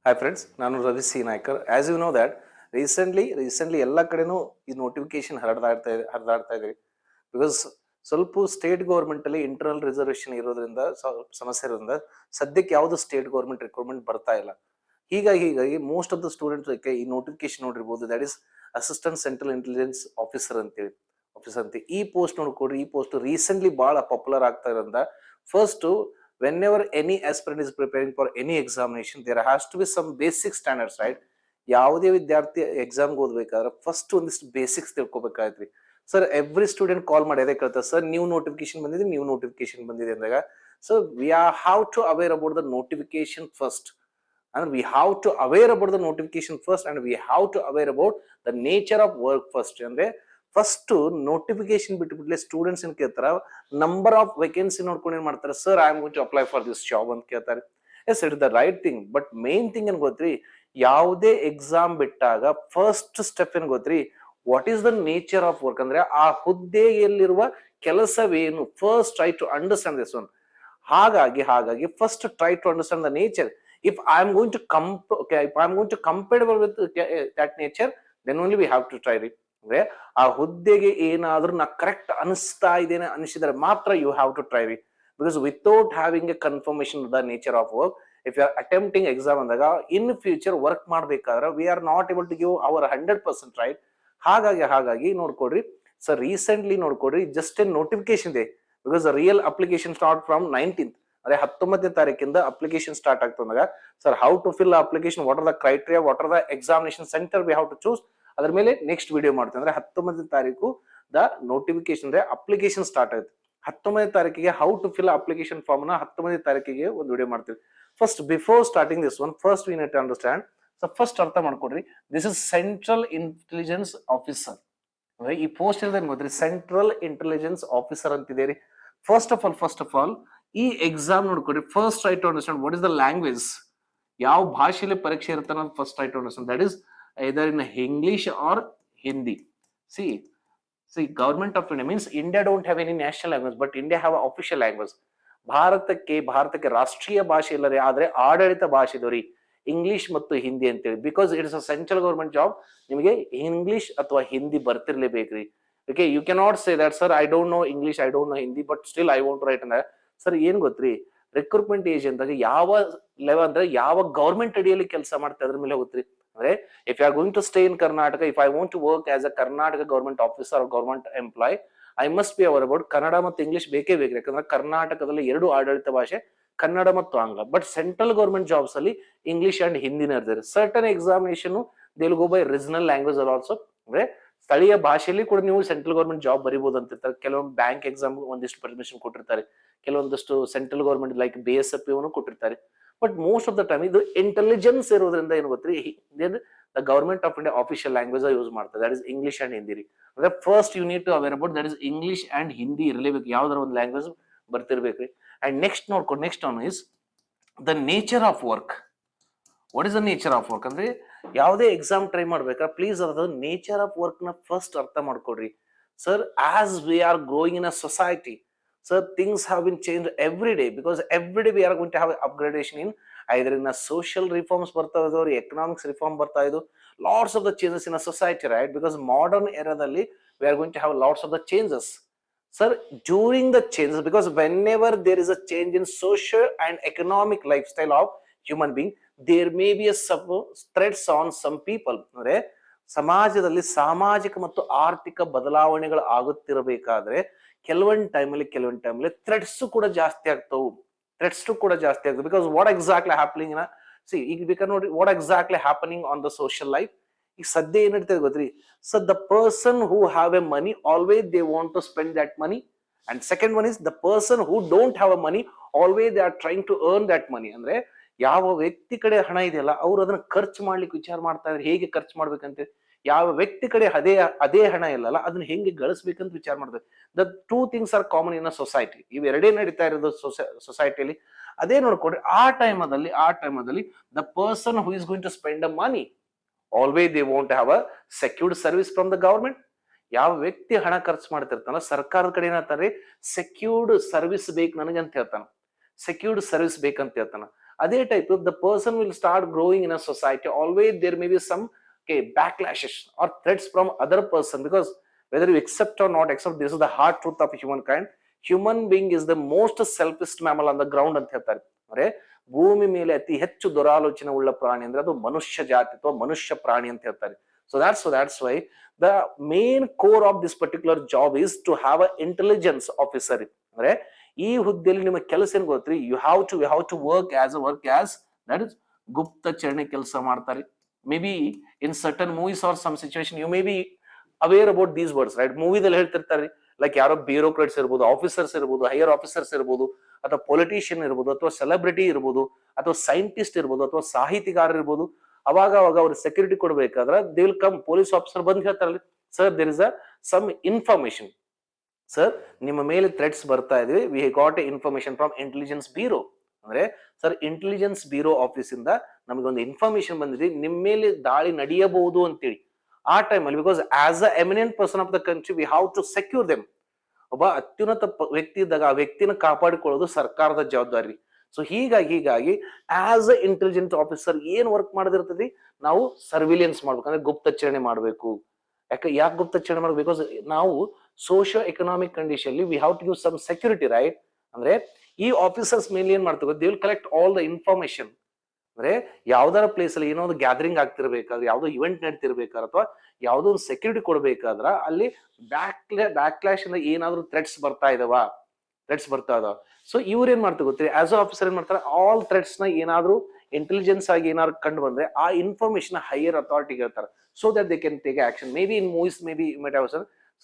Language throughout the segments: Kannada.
Hi friends, ನಾನು Ravi C Naikar. As you know that recently ಎಲ್ಲ ಕಡೆನೂ ಈ ನೋಟಿಫಿಕೇಶನ್ ಹರಿದಾಡ್ತಾ ಇದೆ. ಬಿಕಾಸ್ ಸ್ವಲ್ಪ ಸ್ಟೇಟ್ ಗೌರ್ಮೆಂಟ್ ಅಲ್ಲಿ ಇಂಟರ್ನಲ್ ರಿಸರ್ವೇಶನ್ ಇರೋದ್ರಿಂದ ಸಮಸ್ಯೆ ಇರೋದ್ರಿಂದ ಸದ್ಯಕ್ಕೆ ಯಾವ್ದು ಸ್ಟೇಟ್ ಗೌರ್ಮೆಂಟ್ ರಿಕ್ರೂಟ್ಮೆಂಟ್ ಬರ್ತಾ ಇಲ್ಲ. ಹೀಗಾಗಿ ಮೋಸ್ಟ್ ಆಫ್ ದ ಸ್ಟೂಡೆಂಟ್ಸ್ ಈ ನೋಟಿಫಿಕೇಶನ್ ನೋಡಿರ್ಬೋದು, that is assistant central intelligence officer ಅಂತೇಳಿ ಈ ಪೋಸ್ಟ್ ನೋಡ್ಕೊಡ್ರಿ. ಈ ಪೋಸ್ಟ್ ರೀಸೆಂಟ್ಲಿ ಬಹಳ ಪಾಪ್ಯುಲರ್ ಆಗ್ತಾ ಇರೋದ್ರಿಂದ first whenever any aspirant is preparing for any examination, there has to be some basic standards, right? ಯಾವುದೇ ವಿದ್ಯಾರ್ಥಿ ಎಕ್ಸಾಮ್ಗೆ ಓದ್ಬೇಕಾದ್ರೆ ಫಸ್ಟ್ ಒಂದಿಷ್ಟು ಬೇಸಿಕ್ಸ್ ತಿಳ್ಕೊಬೇಕಾಯ್ತ್ರಿ. ಸರ್ ಎವ್ರಿ ಸ್ಟೂಡೆಂಟ್ ಕಾಲ್ ಮಾಡಿ ಅದೇ ಕೇಳ್ತಾರೆ, ಸರ್ ನ್ಯೂ ನೋಟಿಫಿಕೇಶನ್ ಬಂದಿದೆ ಅಂದಾಗ so we have to aware about the notification first. ಅಂದ್ರೆ we have to aware about the notification first and we have to aware about the nature of work first. ಅಂದ್ರೆ ಫಸ್ಟ್ ನೋಟಿಫಿಕೇಶನ್ ಬಿಟ್ಬಿಟ್ಲೆ ಸ್ಟೂಡೆಂಟ್ಸ್ ಏನ್ ಕೇಳ್ತಾರ, ನಂಬರ್ ಆಫ್ ವೇಕೆನ್ಸಿ ನೋಡ್ಕೊಂಡು ಏನ್ ಮಾಡ್ತಾರೆ, sir I am going to apply for this job ಅಂತ ಕೇಳ್ತಾರೆ. Yes, it is the right thing. But main thing ಏನ್ ಗೊತ್ತ್ರಿ, ಯಾವುದೇ ಎಕ್ಸಾಮ್ ಬಿಟ್ಟಾಗ ಫಸ್ಟ್ ಸ್ಟೆಪ್ ಏನ್ ಗೊತ್ತ್ರಿ, what is the nature of work, ಅಂದ್ರೆ ಆ ಹುದ್ದೆಯಲ್ಲಿರುವ ಕೆಲಸವೇನು, first try to understand this one. ಹಾಗಾಗಿ first try to understand the nature. If I am going to compatible with that nature, then only we have to try it. ಅಂದ್ರೆ ಆ ಹುದ್ದೆಗೆ ಏನಾದ್ರೂ ನಾ ಕರೆಕ್ಟ್ ಅನಿಸ್ತಾ ಇದ್ದೇನೆ ಅನಿಸಿದ್ರೆ ಮಾತ್ರ you have to try it. Because without having a confirmation the nature of work, if you are attempting exam ಅಂದಾಗ ಇನ್ ಫ್ಯೂಚರ್ ವರ್ಕ್ ಮಾಡ್ಬೇಕಾದ್ರೆ we are not able to give our 100% right. ಹಾಗಾಗಿ ನೋಡ್ಕೊಡ್ರಿ ಸರ್, ರೀಸೆಂಟ್ಲಿ ನೋಡ್ಕೊಡ್ರಿ, ಜಸ್ಟ್ ಎ ನೋಟಿಫಿಕೇಶನ್ ಇದೆ. Because real application start from 19th, ಅಂದ್ರೆ 19ನೇ ತಾರೀಕಿಂದ ಅಪ್ಲಿಕೇಶನ್ ಸ್ಟಾರ್ಟ್ ಆಗ್ತಂದಾಗ sir how to fill application, what are the criteria, what are the examination centre we have to choose, ಅದ್ರ ಮೇಲೆ ನೆಕ್ಸ್ಟ್ ವಿಡಿಯೋ ಮಾಡ್ತೀವಿ. ಅಂದ್ರೆ 19ನೇ ತಾರೀಕು ದ ನೋಟಿಫಿಕೇಶನ್ ಅಂದ್ರೆ ಅಪ್ಲಿಕೇಶನ್ ಸ್ಟಾರ್ಟ್ ಆಗುತ್ತೆ. 19ನೇ ತಾರೀಕಿಗೆ how to fill application form ನ 19ನೇ ತಾರೀಕಿಗೆ ಒಂದು ವಿಡಿಯೋ ಮಾಡ್ತೀವಿ. First before starting this one, first we need to understand. So first ಅರ್ಥ ಮಾಡ್ಕೊಡ್ರಿ, this is central intelligence officer. ಈ ಪೋಸ್ಟ್ ಇರೋದೇನು ಗೊತ್ತ್ರಿ, ಸೆಂಟ್ರಲ್ ಇಂಟೆಲಿಜೆನ್ಸ್ ಆಫೀಸರ್ ಅಂತಿದೆ. ಫಸ್ಟ್ ಆಫ್ ಆಲ್ ಈ ಎಕ್ಸಾಮ್ ನೋಡ್ಕೊಡ್ರಿ, first try to understand what is the language, ಯಾವ ಭಾಷೆಯಲ್ಲಿ ಪರೀಕ್ಷೆ ಇರುತ್ತೆ ಅನ್ನೋದು first try to understand. That is either in English or Hindi. See, government of India means India don't have any national language, but India have an official language. ಭಾರತಕ್ಕೆ ರಾಷ್ಟ್ರೀಯ ಭಾಷೆ ಇಲ್ಲರಿ, ಆದ್ರೆ ಆಡಳಿತ ಭಾಷೆ ಇದರಿ ಇಂಗ್ಲಿಷ್ ಮತ್ತು ಹಿಂದಿ ಅಂತೇಳಿ. Because it is a central government job, ನಿಮಗೆ ಇಂಗ್ಲಿಷ್ ಅಥವಾ ಹಿಂದಿ ಬರ್ತಿರ್ಲೇಬೇಕ್ರಿ. Okay, you cannot say that sir I don't know English, I don't know Hindi, but still I want to write ಅಂದ್ರೆ ಸರ್ ಏನ್ ಗೊತ್ತ್ರಿ, ರಿಕ್ರೂಟ್ಮೆಂಟ್ ಏಜ್ ಅಂದಾಗ ಯಾವ ಲೆವೆಲ್ ಅಂದ್ರೆ ಯಾವ ಗೌರ್ಮೆಂಟ್ ಅಡಿಯಲ್ಲಿ ಕೆಲಸ ಮಾಡ್ತಾ ಅದ್ರ ಮೇಲೆ ಹೋಗ್ತ್ರಿ. ಅಂದ್ರೆ if you are going to stay in Karnataka, if I want to work as a Karnataka government officer or government employee, I must be aware about Kannada ಮತ್ತು ಇಂಗ್ಲಿಷ್ ಬೇಕೇ ಬೇಕು. ಯಾಕಂದ್ರೆ ಕರ್ನಾಟಕದಲ್ಲಿ ಎರಡು ಆಡಳಿತ ಭಾಷೆ ಕನ್ನಡ ಮತ್ತು ಆಂಗ್ಲ. ಬಟ್ ಸೆಂಟ್ರಲ್ ಗೌರ್ಮೆಂಟ್ ಜಾಬ್ಸ್ ಅಲ್ಲಿ ಇಂಗ್ಲಿಷ್ ಅಂಡ್ ಹಿಂದಿನ ಇರ್ತಾರೆ. Certain examination they will go by regional language also. ಅಂದ್ರೆ ಸ್ಥಳೀಯ ಭಾಷೆಯಲ್ಲಿ ಕೂಡ ನೀವು ಸೆಂಟ್ರಲ್ ಗೌರ್ಮೆಂಟ್ ಜಾಬ್ ಬರೀಬಹುದು ಅಂತಿರ್ತಾರೆ. ಕೆಲವೊಂದು ಬ್ಯಾಂಕ್ ಎಕ್ಸಾಮ್ ಒಂದಿಷ್ಟು ಪರ್ಮಿಷನ್ ಕೊಟ್ಟಿರ್ತಾರೆ, ಕೆಲವೊಂದಿಷ್ಟು ಸೆಂಟ್ರಲ್ ಗೌರ್ಮೆಂಟ್ ಲೈಕ್ BSF ಕೊಟ್ಟಿರ್ತಾರೆ. But most of the time ಇದು ಇಂಟೆಲಿಜೆನ್ಸ್ ಇರೋದ್ರಿಂದ ಏನ್ ಗೊತ್ತ್ರಿ, the government of India official language use ಮಾಡ್ತಾರೆ, that is English and Hindi. ಅಂದ್ರೆ first you need to aware about that is English and Hindi ಇರಲೇಬೇಕು, ಯಾವ್ದಾರ ಒಂದು ಲ್ಯಾಂಗ್ವೇಜ್ ಬರ್ತಿರ್ಬೇಕ್ರಿ. And next one is the nature of work. What is the nature of work ಅಂದ್ರೆ ಯಾವುದೇ ಎಕ್ಸಾಮ್ ಟ್ರೈ ಮಾಡ್ಬೇಕಾ, ಪ್ಲೀಸ್ ಅದ ನೇಚರ್ ಆಫ್ ವರ್ಕ್ ನ ಫಸ್ಟ್ ಅರ್ಥ ಮಾಡ್ಕೊಡ್ರಿ. Sir as we are growing in a society, sir, things have been changed every day, because every day we are going to have upgradation in either in a social reforms ಬರ್ತಾ ಇದ್ದು or economics reform ಬರ್ತಾ ಇದ್ದು, lots of the changes in a society, right? Because modern era ದಲ್ಲಿ we are going to have lots of the changes. Sir, during the changes, because whenever there is a change in social and economic lifestyle of human being, there may be a threats on some people. ಅಂದ್ರೆ ಸಮಾಜದಲ್ಲಿ ಸಾಮಾಜಿಕ ಮತ್ತು ಆರ್ಥಿಕ ಬದಲಾವಣೆಗಳು ಆಗುತ್ತಿರಬೇಕಾದ್ರೆ ಕೆಲವೊಂದು ಟೈಮಲ್ಲಿ ಥ್ರೆಟ್ಸ್ ಕೂಡ ಜಾಸ್ತಿ ಆಗ್ತವೆ. Because what exactly happening in ಈಗ ಬೇಕಾದ್ರೆ ನೋಡಿ, what exactly happening on the social life. ಈಗ ಸದ್ಯ ಏನ್ ನಡೀತದೆ ಗೊತ್ತ್ರಿ, so the person who have a money always they want to spend that money, and second one is the person who don't have a money always they are trying to earn that money. ಅಂದ್ರೆ ಯಾವ ವ್ಯಕ್ತಿ ಕಡೆ ಹಣ ಇದೆಯಲ್ಲ ಅವ್ರು ಅದನ್ನ ಖರ್ಚು ಮಾಡ್ಲಿಕ್ಕೆ ವಿಚಾರ ಮಾಡ್ತಾ ಇದ್ರೆ ಹೇಗೆ ಖರ್ಚು ಮಾಡ್ಬೇಕಂತ. ಯಾವ ವ್ಯಕ್ತಿ ಕಡೆ ಅದೇ ಹಣ ಇಲ್ಲಲ್ಲ ಅದನ್ನ ಹೆಂಗೆ ಗಳಿಸ್ಬೇಕಂತ ವಿಚಾರ ಮಾಡ್ಬೇಕು. The two things are common in a society. ಇವೆರಡೇ ನಡೀತಾ ಇರೋದು ಸೊಸೈಟಿಯಲ್ಲಿ. ಅದೇ ನೋಡ್ಕೊಡ್ರಿ, ಆ ಟೈಮಲ್ಲಿ the person who is going to spend a money always they want to have a secured service from the government. ಯಾವ ವ್ಯಕ್ತಿ ಹಣ ಖರ್ಚು ಮಾಡ್ತಿರ್ತಾನೋ ಸರ್ಕಾರದ ಕಡೆ ಏನಂತಾರೆ, ಸೆಕ್ಯೂರ್ಡ್ ಸರ್ವಿಸ್ ಬೇಕು ನನಗೆ ಅಂತ ಹೇಳ್ತಾನ, ಸೆಕ್ಯೂರ್ಡ್ ಸರ್ವಿಸ್ ಬೇಕಂತ ಹೇಳ್ತಾನ. ಅದೇ type the person will start growing in a society, always there may be some backlashes or threats from other person, because whether you accept or not accept, this is the hard truth of humankind. Human being is the most selfish mammal on the ground ಅಂತ ಹೇಳ್ತಾರೆ. ಅಂದ್ರೆ ಭೂಮಿ ಮೇಲೆ ಅತಿ ಹೆಚ್ಚು ದುರಾಲೋಚನೆ ಉಳ್ಳ ಪ್ರಾಣಿ ಅಂದ್ರೆ ಅದು ಮನುಷ್ಯ ಜಾತಿ ಅಥವಾ ಮನುಷ್ಯ ಪ್ರಾಣಿ ಅಂತ ಹೇಳ್ತಾರೆ. So that's why the main core of this particular job is to have an intelligence officer. ಅಂದ್ರೆ ಈ ಹುದ್ದೆಯಲ್ಲಿ ನಿಮ್ಮ ಕೆಲಸ ಏನ್ ಗೊತ್ತ್ರಿ, you have to work as that is ಗುಪ್ತಚರಣೆ ಕೆಲಸ ಮಾಡ್ತಾರೆ. Maybe in certain movies or some situation you may be aware about these words, right? ಮೂವಿದಲ್ಲಿ ಹೇಳ್ತಿರ್ತಾರೆ, ಲೈಕ್ ಯಾರೋ ಬ್ಯೂರೋಕ್ರಾಟ್ಸ್ ಇರ್ಬೋದು, ಆಫೀಸರ್ಸ್ ಇರ್ಬೋದು, ಹೈಯರ್ ಆಫೀಸರ್ಸ್ ಇರ್ಬೋದು, ಅಥವಾ ಪೊಲಿಟಿಷಿಯನ್ ಇರ್ಬೋದು, ಅಥವಾ ಸೆಲೆಬ್ರಿಟಿ ಇರ್ಬೋದು, ಅಥವಾ ಸೈಂಟಿಸ್ಟ್ ಇರ್ಬೋದು, ಅಥವಾ ಸಾಹಿತಿಗಾರ ಇರ್ಬೋದು. ಅವಾಗ ಅವ್ರ ಸೆಕ್ಯೂರಿಟಿ ಕೊಡ್ಬೇಕಾದ್ರೆ they will come, police officer ಬಂದು ಹೇಳ್ತಾರಲ್ಲ, sir there is some information, sir ನಿಮ್ಮ ಮೇಲೆ ಥ್ರೆಟ್ಸ್ ಬರ್ತಾ ಇದ್ವಿ, we got a information from intelligence bureau. ಅಂದ್ರೆ ಸರ್ ಇಂಟೆಲಿಜೆನ್ಸ್ ಬ್ಯೂರೋ ಆಫೀಸ್ ಇಂದ ನಮಗೆ ಒಂದು ಇನ್ಫಾರ್ಮೇಶನ್ ಬಂದಿದೆ, ನಿಮ್ಮ ಮೇಲೆ ದಾಳಿ ನಡೆಯಬಹುದು ಅಂತೇಳಿ. ಆ ಟೈಮಲ್ಲಿ because as a eminent person of the country we have to secure them. ಒಬ್ಬ ಅತ್ಯುನ್ನತ ವ್ಯಕ್ತಿ ಇದ್ದಾಗ ಆ ವ್ಯಕ್ತಿನ ಕಾಪಾಡಿಕೊಳ್ಳೋದು ಸರ್ಕಾರದ ಜವಾಬ್ದಾರಿ. ಸೊ ಹೀಗಾಗಿ ಆಸ್ ಅ ಇಂಟೆಲಿಜೆಂಟ್ ಆಫೀಸರ್ ಏನ್ ವರ್ಕ್ ಮಾಡೋದಿರ್ತದೆ, ನಾವು ಸರ್ವಿಲಿಯನ್ಸ್ ಮಾಡ್ಬೇಕು, ಅಂದ್ರೆ ಗುಪ್ತಚರಣೆ ಮಾಡ್ಬೇಕು. ಯಾಕೆ ಗುಪ್ತಚರಣೆ ಮಾಡ್ಬೇಕು? ಬಿಕಾಸ್ ನಾವು socio economic condition we have to give some security, right? ಅಂದ್ರೆ ಈ ಆಫೀಸರ್ಸ್ ಮೇಲೆ ಏನ್ ಮಾಡ್ತೀವಿ, they will collect all the information. ಅಂದ್ರೆ ಯಾವ್ದಾರ ಪ್ಲೇಸ್ ಅಲ್ಲಿ ಏನೋ ಒಂದು ಗ್ಯಾದರಿಂಗ್ ಆಗ್ತಿರ್ಬೇಕಾದ್ರೆ, ಯಾವ್ದೋ ಇವೆಂಟ್ ನಡೀತಿರ್ಬೇಕಾದ್ರೆ, ಅಥವಾ ಯಾವ್ದೋ ಒಂದು ಸೆಕ್ಯೂರಿಟಿ ಕೊಡ್ಬೇಕಾದ್ರ ಅಲ್ಲಿ ಬ್ಯಾಕ್ಲಾಶ್ ಅಂದ್ರೆ ಏನಾದ್ರು ಥ್ರೆಟ್ಸ್ ಬರ್ತಾ ಇದಾವ. ಸೊ ಇವ್ರು ಏನ್ ಮಾಡ್ತಾರೆ ಗೊತ್ತಿ, ಆಸ್ ಅ ಆಫೀಸರ್ ಏನ್ ಮಾಡ್ತಾರೆ, ಆಲ್ ಥ್ರೆಟ್ಸ್ ನ ಏನಾದ್ರು ಇಂಟೆಲಿಜೆನ್ಸ್ ಆಗಿ ಏನಾದ್ರು ಕಂಡು ಬಂದ್ರೆ ಆ ಇನ್ಫಾರ್ಮೇಶನ್ ಹೈಯರ್ ಅಥಾರಿಟಿಗೆ ಹೇಳ್ತಾರೆ, so that they can take action. Maybe in movies maybe might have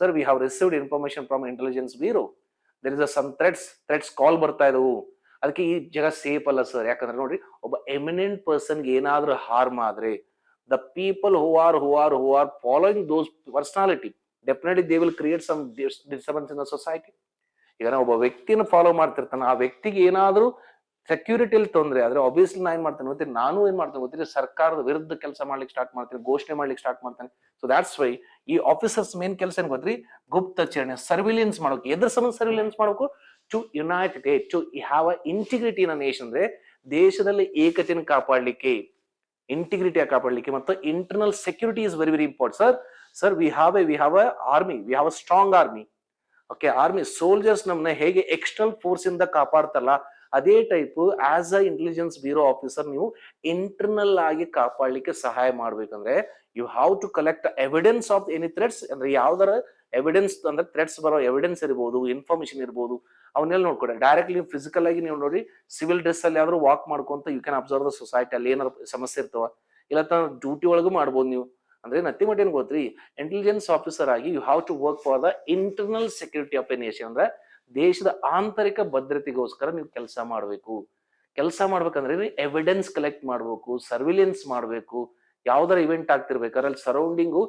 sir we have received information from intelligence bureau, there is some threats call ಬರ್ತಾ ಇದಾವು, ಅದಕ್ಕೆ ಈ ಜಾಗ ಸೇಫ್ ಅಲ್ಲ ಸರ್. ಯಾಕಂದ್ರೆ ನೋಡ್ರಿ, ಒಬ್ಬ ಎಮಿನೆಂಟ್ ಪರ್ಸನ್ಗೆ ಏನಾದ್ರೂ ಹಾರ್ಮ್ ಆದ್ರೆ, the people who are following those personality definitely they will create some disturbance in the society. ಈಗ ನಾವು ಒಬ್ಬ ವ್ಯಕ್ತಿನ ಫಾಲೋ ಮಾಡ್ತಿರ್ತಾನೆ, ಆ ವ್ಯಕ್ತಿಗೆ ಏನಾದ್ರೂ ಸೆಕ್ಯೂರಿಟಿಯಲ್ಲಿ ತೊಂದ್ರೆ ಆದ್ರೆ ಆಬ್ವಿಯಸ್ಲಿ ನಾ ಏನ್ ಮಾಡ್ತೇನೆ ಗೊತ್ತಿ, ನಾನು ಏನ್ ಮಾಡ್ತೇನೆ ಗೊತ್ತಿರಿ, ಸರ್ಕಾರದ ವಿರುದ್ಧ ಕೆಲಸ ಮಾಡ್ಲಿಕ್ಕೆ ಸ್ಟಾರ್ಟ್ ಮಾಡ್ತೀನಿ, ಘೋಷಣೆ ಮಾಡ್ಲಿಕ್ಕೆ ಸ್ಟಾರ್ಟ್ ಮಾಡ್ತಾನೆ. ಸೊ ದಾಟ್ಸ್ ವೈ ಈ ಆಫೀಸರ್ಸ್ ಮೇನ್ ಕೆಲಸ ಏನ್ ಗೊತ್ತ್ರಿ, ಗುಪ್ತಚರಣೆ, ಸರ್ವಿಲಿಯನ್ಸ್ ಮಾಡೋಕೆ. ಎದ್ರ ಸಂಬಂಧ ಸರ್ವಿಲಿಯನ್ಸ್ ಮಾಡಬೇಕು? To unite state, to have a integrity in a nation. ಅಂದ್ರೆ ದೇಶದಲ್ಲಿ ಏಕತೆಯನ್ನು ಕಾಪಾಡಲಿಕ್ಕೆ, ಇಂಟಿಗ್ರಿಟಿಯ ಕಾಪಾಡಲಿಕ್ಕೆ, ಮತ್ತು internal security is very important. Sir we have a army, we have a strong army. Okay, army soldiers ನಮ್ಮನ್ನ ಹೇಗೆ ಎಕ್ಸ್ಟರ್ನಲ್ ಫೋರ್ಸ್ ಇಂದ ಕಾಪಾಡ್ತಾರಲ್ಲ, ಅದೇ type as a intelligence bureau officer ನೀವು ಇಂಟರ್ನಲ್ ಆಗಿ ಕಾಪಾಡಲಿಕ್ಕೆ ಸಹಾಯ ಮಾಡ್ಬೇಕಂದ್ರೆ you have to collect evidence of any threats. ಅಂದ್ರೆ ಯಾವ್ದಾರ ಎವಿಡೆನ್ಸ್ ಅಂದ್ರೆ ಥ್ರೆಟ್ಸ್ ಬರೋ ಎವಿಡೆನ್ಸ್ ಇರ್ಬೋದು, ಇನ್ಫಾರ್ಮೇಶನ್ ಇರ್ಬೋದು, ಅವನ್ನೆಲ್ಲ ನೋಡ್ಕೊಡಿ. ಡೈರೆಕ್ಟ್ಲಿ ಫಿಸಿಕಲ್ ಆಗಿ ನೀವು ನೋಡಿ, ಸಿವಿಲ್ ಡ್ರೆಸ್ ಅಲ್ಲಿ ಯಾವ್ದಾದ್ರು ವಾಕ್ ಮಾಡ್ಕೊಂತ you can observe the society, ಅಲ್ಲಿ ಏನಾದ್ರು ಸಮಸ್ಯೆ ಇರ್ತಾವ, ಇಲ್ಲ ಡ್ಯೂಟಿ ಒಳಗೂ ಮಾಡ್ಬೋದು ನೀವು. ಅಂದ್ರೆ ನತ್ತಿ ಮಟ್ ಏನ್ ಗೊತ್ತ್ರಿ, ಇಂಟೆಲಿಜೆನ್ಸ್ ಆಫೀಸರ್ ಆಗಿ you have to work for the internal security of a nation. ಅಂದ್ರೆ ದೇಶದ ಆಂತರಿಕ ಭದ್ರತೆಗೋಸ್ಕರ ನೀವು ಕೆಲಸ ಮಾಡ್ಬೇಕಂದ್ರೆ ಎವಿಡೆನ್ಸ್ ಕಲೆಕ್ಟ್ ಮಾಡ್ಬೇಕು, ಸರ್ವಿಲಿಯನ್ಸ್ ಮಾಡ್ಬೇಕು. ಯಾವ್ದಾರ ಇವೆಂಟ್ ಆಗ್ತಿರ್ಬೇಕಾದ್ರೆ ಅಲ್ಲಿ ಸರೌಂಡಿಂಗು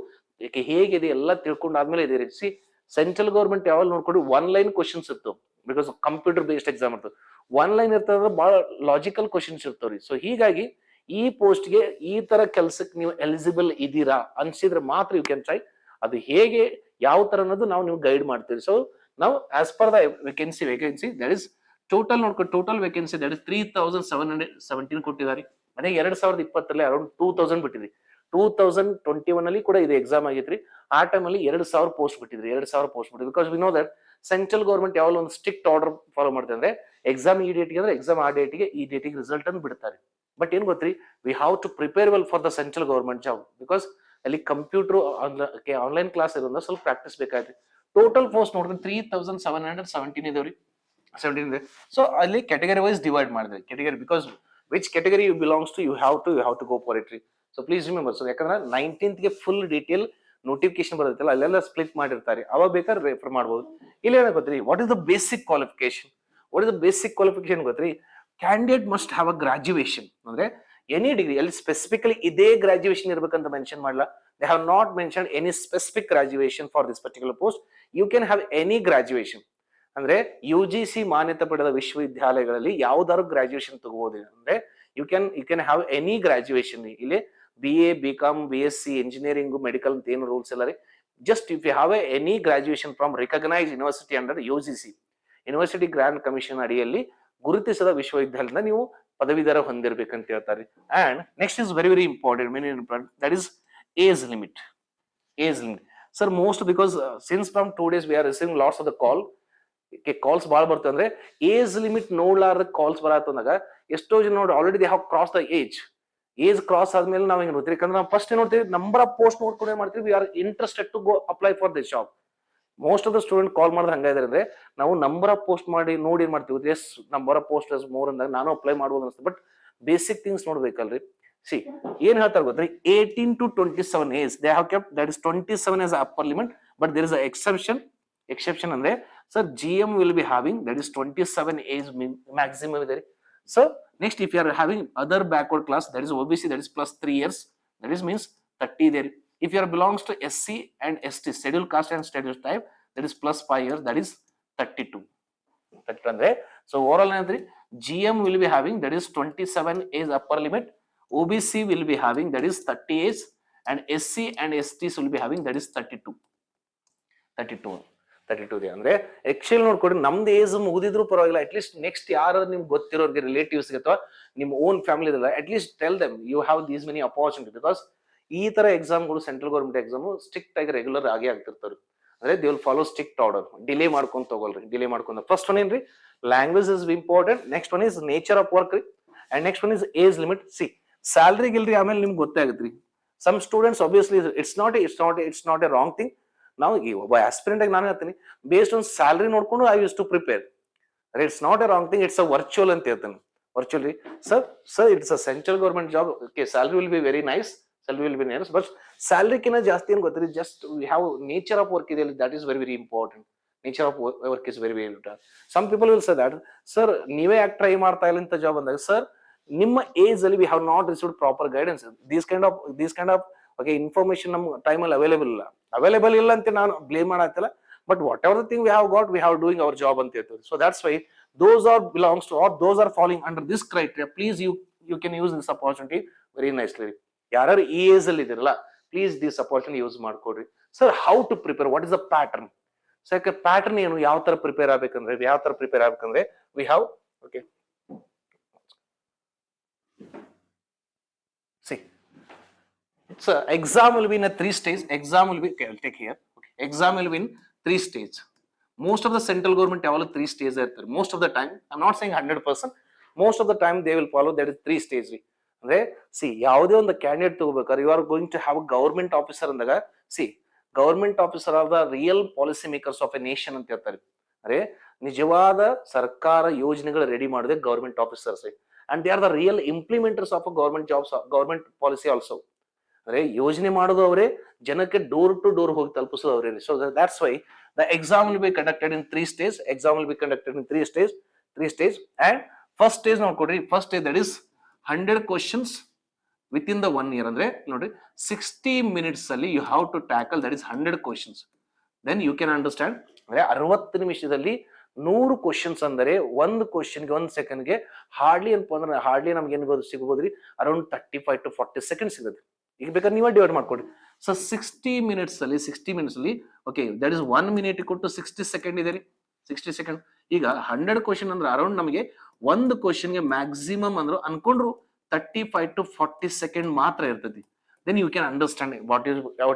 ಹೇಗಿದೆ ಎಲ್ಲ ತಿಳ್ಕೊಂಡಾದ್ಮೇಲೆ ಇದೆ. ಸಿ, ಸೆಂಟ್ರಲ್ ಗೌರ್ಮೆಂಟ್ ಯಾವಾಗ ನೋಡ್ಕೊಂಡು 1 ಲೈನ್ ಕ್ವಶನ್ಸ್ ಇರ್ತವೆ, ಬಿಕಾಸ್ ಕಂಪ್ಯೂಟರ್ ಬೇಸ್ಡ್ ಎಕ್ಸಾಮ್ ಇರ್ತದೆ. 1 ಲೈನ್ ಇರ್ತದ, ಬಹಳ ಲಾಜಿಕಲ್ ಕ್ವಶನ್ಸ್ ಇರ್ತಾವ್ರಿ. ಸೊ ಹೀಗಾಗಿ ಈ ಪೋಸ್ಟ್ಗೆ ಈ ತರ ಕೆಲ್ಸಕ್ಕೆ ನೀವು ಎಲಿಜಿಬಲ್ ಇದೀರಾ ಅನ್ಸಿದ್ರೆ ಮಾತ್ರ ಯು ಕ್ಯಾನ್ ಟ್ರೈ. ಅದು ಹೇಗೆ ಯಾವ ತರ ಅನ್ನೋದು ನೀವು ಗೈಡ್ ಮಾಡ್ತೀವಿ. ಸೊ ನಾವು as per the vacancy that is total ನೋಡ್ಕೊಂಡು, ಟೋಟಲ್ ವೇಕೆನ್ಸಿ ದಟ್ ಇಸ್ 3717 ಕೊಟ್ಟಿದ್ದಾರೆ. ಅದೇ 2020 ಅರೌಂಡ್ 2000 ಬಿಟ್ಟಿದ್ರಿ. 2021 ಅಲ್ಲಿ ಕೂಡ ಇದು ಎಕ್ಸಾಮ್ ಆಗಿತ್ರಿ. ಆ ಟೈಮ್ ಅಲ್ಲಿ 2000 ಪೋಸ್ಟ್ ಬಿಟ್ಟಿದ್ರಿ. Because we know that central government ಯಾವಾಗ ಒಂದು ಸ್ಟ್ರಿಕ್ಟ್ ಆರ್ಡರ್ ಫಾಲೋ ಮಾಡ್ತಾರೆ ಅಂದ್ರೆ ಎಕ್ಸಾಮ್ ಈ ಡೇಟ್ಗೆ ಅಂದ್ರೆ ಎಕ್ಸಾಮ್ ಆ ಡೇಟ್ಗೆ ಈ ಡೇಟಿಗೆ ರಿಸಲ್ಟ್ ಅನ್ನು ಬಿಡ್ತಾರೆ. ಬಟ್ ಏನ್ ಗೊತ್ತ್ರಿ, we have to prepare well for the central government job, because ಅಲ್ಲಿ ಕಂಪ್ಯೂಟರ್ ಆನ್ಲೈನ್ ಕ್ಲಾಸ್ ಇರೋದ್ರಿಂದ ಸ್ವಲ್ಪ ಪ್ರಾಕ್ಟೀಸ್ ಬೇಕಾಯ್ತು. ಟೋಟಲ್ ಪೋಸ್ಟ್ ನೋಡಿದ್ರೆ 3717 ಇದಾವ್ರಿ, 17 ಇದೆ. ಸೊ ಅಲ್ಲಿ ಕ್ಯಾಟಗರಿ ವೈಸ್ ಡಿವೈಡ್ ಮಾಡಿದ್ರೆ, category because which category you belongs to you have to go for it ರೀ. So please remember. ಸೊ ಯಾಕಂದ್ರೆ 19th ಗೆ ಫುಲ್ ಡೀಟೇಲ್ ನೋಟಿಫಿಕೇಶನ್ ಬರುತ್ತಲ್ಲ, ಅಲ್ಲೆಲ್ಲ ಸ್ಪ್ಲಿಟ್ ಮಾಡಿರ್ತಾರೆ, ಅವಾಗ ಬೇಕಾದ್ರೆ ರೆಫರ್ ಮಾಡ್ಬೋದು. ಇಲ್ಲಿ ಏನ ಗೊತ್ತ್ರಿ, what is the basic qualification ಗೊತ್ತ್ರಿ? Candidate must have a graduation. ಅಂದ್ರೆ ಎನಿ ಡಿಗ್ರಿ, ಅಲ್ಲಿ ಸ್ಪೆಸಿಫಿಕಲಿ ಇದೇ ಗ್ರಾಜುಯೇಷನ್ ಇರ್ಬೇಕಂತ ಮೆನ್ಷನ್ ಮಾಡಲ್ಲ. They have not mention any specific graduation for this particular post. You can have any graduation. ಅಂದ್ರೆ UGC ಮಾನ್ಯತೆ ಪಡೆದ ವಿಶ್ವವಿದ್ಯಾಲಯಗಳಲ್ಲಿ ಯಾವ್ದಾದ್ರು ಗ್ರಾಜುಯೇಷನ್ ತಗೋಬಹುದು. ಅಂದ್ರೆ you can have any graduation. ಇಲ್ಲಿ BA, BCom, BSc, engineering, medical ಅಂತ ಏನು ರೂಲ್ಸ್ ಇಲ್ಲ ರೀ. Just if you have any graduation from recognise university under UGC, university grant commission ಅಡಿಯಲ್ಲಿ ಗುರುತಿಸಿದ ವಿಶ್ವವಿದ್ಯಾಲಯದಿಂದ ನೀವು ಪದವೀಧರ ಹೊಂದಿರ್ಬೇಕಂತ ಹೇಳ್ತಾರೆ. And next is very very important, very important, that is age limit. Age limit sir most because since from 2 days we are receiving lots of the calls ಭಾಳ ಬರ್ತವೆ. ಅಂದ್ರೆ ಏಜ್ ಲಿಮಿಟ್ ನೋಡ್ಲಾರ್ದ ಕಾಲ್ಸ್ ಬರತ್ತಂದಾಗ ಎಷ್ಟೋ ಜನ ನೋಡಿ already they have cross the age cross ಆದ್ಮೇಲೆ ನಾವ್ ಹೆಂಗ್ ನೋಡ್ತೀವಿ, ಯಾಕಂದ್ರೆ ನಾವು ಫಸ್ಟ್ ಏನ್ ನೋಡ್ತೀವಿ, ನಂಬರ್ ಆಫ್ ಪೋಸ್ಟ್ ನೋಡ್ಕೊಂಡು ಏನ್ ಮಾಡ್ತೀವಿ, we are interested to go apply for this job. Most of the student call ಮಾಡಿದ್ರೆ ಹಂಗಾದ್ರೆ ಅಂದ್ರೆ ನಾವು ನಂಬರ್ ಆಫ್ ಪೋಸ್ಟ್ ಮಾಡಿ ನೋಡಿ ಏನ್ ಮಾಡ್ತೀವಿ, as number of post more ಅಂದಾಗ ನಾನು ಅಪ್ಲೈ ಮಾಡ್ಬೋದು ಅನ್ಸುತ್ತೆ. ಬಟ್ ಬೇಸಿಕ್ ಥಿಂಗ್ಸ್ ನೋಡ್ಬೇಕಲ್ರಿ. ಸಿ ಏನ್ ಹೇಳ್ತಾರೆ ಗೊತ್ತಾ, 18 to 27 age they have kept, that is 27 as upper limit. But there is a exception ಅಂದ್ರೆ sir GM will be having that is 27 age maximum ಇದೆ. So next if you are having other backward class, that is OBC, that is plus 3 years, that is means 30 there. If you are belongs to SC and ST, scheduled caste and scheduled type, that is plus 5 years, that is 32. ಅಂದ್ರೆ so overall ಏನಂದ್ರೆ GM will be having that is 27 is upper limit, OBC will be having that is 30 years, and SC and STs will be having that is 32 ಅಂದ್ರೆ ಎಕ್ಚುಲಿ ನೋಡ್ಕೊಡಿ, ನಮ್ದು ಏಜ್ ಮುಗಿದಿದ್ರು ಪರವಾಗಿಲ್ಲ, ಅಟ್ಲೀಸ್ಟ್ ನೆಕ್ಸ್ಟ್ ಯಾರು ನಿಮ್ಗೆ ಗೊತ್ತಿರೋರಿಗೆ ರಿಲೇಟಿವ್ಸ್ಗೆ ಅಥವಾ ನಿಮ್ಮ ಓನ್ ಫ್ಯಾಮಿಲಿ ಇದಲ್ಲ, at least tell them you have these many opportunity. Because ಈ ತರ ಎಕ್ಸಾಮ್ಗಳು ಸೆಂಟ್ರಲ್ ಗೌರ್ಮೆಂಟ್ ಎಕ್ಸಾಮ್ ಸ್ಟ್ರಿಕ್ಟ್ ಆಗಿ ರೆಗ್ಯುಲರ್ ಆಗಿ ಆಗ್ತಿರ್ತಾರೆ. ಅಂದ್ರೆ they will follow strict order, delay ಮಾಡ್ಕೊಂಡ್ ತಗೊಳ್ರಿ, ಡಿಲೇ ಮಾಡ್ಕೊಂಡು. ಫಸ್ಟ್ ಒನ್ ಏನ್ರಿ, language is important. Next one is nature of work ರೀ, and next one is age limit. See salary ಗಿಲ್ರಿ ಆಮೇಲೆ ನಿಮ್ಗೆ ಗೊತ್ತಾಗತ್ರಿ. Some students obviously it's not a wrong thing. ನಾವು ಒಬ್ಬ ಆಸ್ಪಿರೆಂಟ್ ಆಗಿ ನಾನು ಹೇಳ್ತೀನಿ, ಬೇಸ್ಡ್ ಆನ್ ಸ್ಯಾಲ್ರಿ ನೋಡ್ಕೊಂಡು I use to prepare. It's not a wrong thing, it's a virtual ಅಂತ ಹೇಳ್ತಾನೆ. ವರ್ಚುವಲ್ ರೀ sir it's a central government job. Okay, salary will be very nice, salary will be nice, but ಸ್ಯಾಲ್ರಿಕಿನ್ನ ಜಾಸ್ತಿ ಏನ್ ಗೊತ್ತಿರಿ, just we have nature of work ಇದೆ, that is very very important. Nature of work is very very important. Some people will say that sir ನೀವೇ ಯಾಕೆ ಟ್ರೈ ಮಾಡ್ತಾ ಇಲ್ಲ ಇಂಥ ಜಾಬ್ ಅಂದಾಗ, ಸರ್ ನಿಮ್ಮ ಏಜ್ ಅಲ್ಲಿ we have not received proper guidance. These kind of okay information ನಮ್ಮ ಟೈಮಲ್ಲಿ ಅವೈಲೇಬಲ್ ಇಲ್ಲ ಅಂತ ನಾನು ಬ್ಲೇಮ್ ಮಾಡತ್ತಿಲ್ಲ. But whatever the thing we have doing our job ಅಂತ ಹೇಳ್ತೀವಿ. So that's why those are belongs to or those are falling under this criteria. Please you can use this opportunity very nicely. ಯಾರು ಈ ಏಜ್ ಅಲ್ಲಿ ಇದಿರಲ್ಲ, ಪ್ಲೀಸ್ ದಿಸ್ ಅಪಾರ್ಚುನಿಟಿ ಯೂಸ್ ಮಾಡ್ಕೊಡ್ರಿ. Sir how to prepare, what is the pattern? So ಯಾಕೆ ಪ್ಯಾಟರ್ನ್ ಏನು, ಯಾವ ತರ ಪ್ರಿಪೇರ್ ಆಗ್ಬೇಕಂದ್ರೆ we have okay see so exam will be in a 3 stage. Exam will be, okay, I'll take here. Okay, exam will be in 3 stage. Most of the central government have 3 stages there. Most of the time, I'm not saying 100%, most of the time they will follow that is 3 stage. ಅಂದ್ರೆ ಸಿ ಯಾವುದೇ ಒಂದು ಕ್ಯಾಂಡಿಡೇಟ್ ತಗೋಬೇಕಾದ್ರೆ you are going to have government officer ಅಂದಾಗ, see government officer are the real policy makers of a nation ಅಂತ ಹೇಳ್ತಾರೆ. ಅಂದ್ರೆ ನಿಜವಾದ ಸರ್ಕಾರ ಯೋಜನೆಗಳು ರೆಡಿ ಮಾಡಿದೆ government officers, and they are the real implementers of government jobs, government policy also. ಅಂದ್ರೆ ಯೋಜನೆ ಮಾಡೋದು ಅವರೇ, ಜನಕ್ಕೆ ಡೋರ್ ಟು ಡೋರ್ ಹೋಗಿ ತಲುಪಿಸೋದು ಅವರೇ. So that's Y the exam will be conducted in 3 stages. And first stage ನೋಡ್ಕೊಡ್ರಿ, first stage that is 100 questions within the 1 year. ಅಂದ್ರೆ ನೋಡ್ರಿ 60 minutes ಅಲ್ಲಿ you have to tackle that is 100 questions. Then you can understand, ಅಂದ್ರೆ 60 ನಿಮಿಷದಲ್ಲಿ 100 ಕ್ವಶನ್ಸ್ ಅಂದರೆ ಒಂದು ಕ್ವಶನ್ಗೆ 1 ಸೆಕೆಂಡ್ಗೆ ಹಾರ್ಡ್ಲಿ ನಮ್ಗೆ ಏನ್ ಸಿಗಬಹುದ್ರಿ, ಅರೌಂಡ್ 35 to 40 ಸೆಕೆಂಡ್ ಸಿಗುತ್ತೆ. ಈಗ ಬೇಕಾದ್ರೆ ನೀವೇ ಡಿವೈಡ್ ಮಾಡ್ಕೊಡ್ರಿ. ಸೊ 60 minutes ಅಲ್ಲಿ ಓಕೆ ದಟ್ ಇಸ್ 1 minute ಕೊಟ್ಟು 60 ಸೆಕೆಂಡ್ ಇದೆ ರೀ, 60 ಸೆಕೆಂಡ್. ಈಗ 100 ಕ್ವಶನ್ ಅಂದ್ರೆ ಅರೌಂಡ್ ನಮಗೆ ಒಂದು ಕ್ವಶನ್ಗೆ ಮ್ಯಾಕ್ಸಿಮಮ್ ಅಂದ್ರೆ ಅನ್ಕೊಂಡ್ರು 35 to 40 ಸೆಕೆಂಡ್ ಮಾತ್ರ ಇರ್ತೈತಿ. Then you can understand what